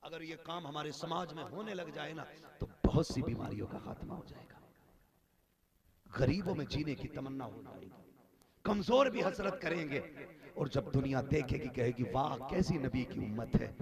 [SPEAKER 1] अगर ये काम हमारे समाज में होने लग जाए ना तो बहुत सी बीमारियों का खात्मा हो जाएगा, गरीबों में जीने की तमन्ना हो जाएगी, कमजोर भी हसरत करेंगे, और जब दुनिया देखेगी कहेगी वाह कैसी नबी की उम्मत है।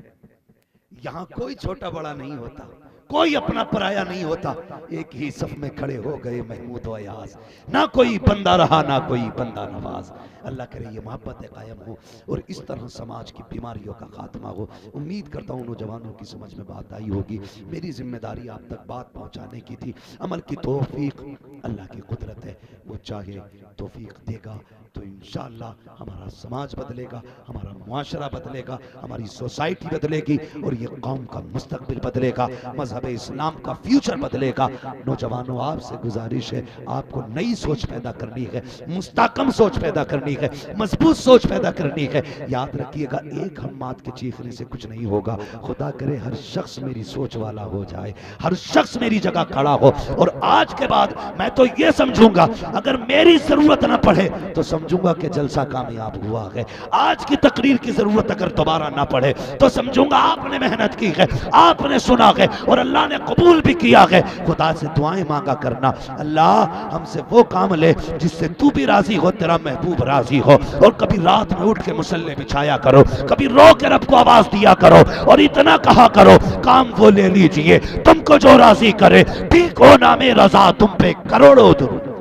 [SPEAKER 1] यहाँ कोई छोटा बड़ा नहीं होता, कोई अपना पराया नहीं होता, एक ही सफ में खड़े हो गए महमूद व अयाज, ना कोई बंदा रहा ना कोई बंदा नवाज। अल्लाह करे ये मोहब्बत कायम हो और इस तरह समाज की बीमारियों का खात्मा हो। उम्मीद करता हूँ नौजवानों की समझ में बात आई होगी। मेरी जिम्मेदारी आप तक बात पहुँचाने की थी। अमल की तौफीक अल्लाह की कुदरत है, वो चाहे तौफीक देगा तो इंशाअल्लाह हमारा समाज बदलेगा, हमारा मुआशरा बदलेगा, हमारी सोसाइटी बदलेगी और ये कौम का मुस्तकबिल बदलेगा, मजहब इस्लाम का फ्यूचर बदलेगा। नौजवानों आपसे गुजारिश है, आपको नई सोच पैदा करनी है, मुस्तकम सोच पैदा करनी है, मजबूत सोच पैदा करनी है। याद रखिएगा एक हम्माद के चीखने से कुछ नहीं होगा। खुदा करे हर शख्स मेरी सोच वाला हो जाए, हर शख्स मेरी जगह खड़ा हो, और आज के बाद मैं तो ये समझूंगा अगर मेरी जरूरत ना पड़े तो समझूंगा कि जलसा कामयाब हुआ है। आज की तकरीर की जरूरत अगर दोबारा ना पड़े तो समझूंगा आपने मेहनत की है, आपने सुना है और अल्लाह ने कबूल भी किया है। खुदा से दुआएं मांगा करना, अल्लाह हमसे वो काम ले जिससे तू भी राजी हो, तेरा महबूब राजी हो। और कभी रात में उठ के मुसल्ले बिछाया करो, कभी रो के रब को आवाज दिया करो और इतना कहा करो काम वो ले लीजिए तुमको जो राजी करे, ठीक हो ना में रजा तुम पे करोड़ों दुरूद।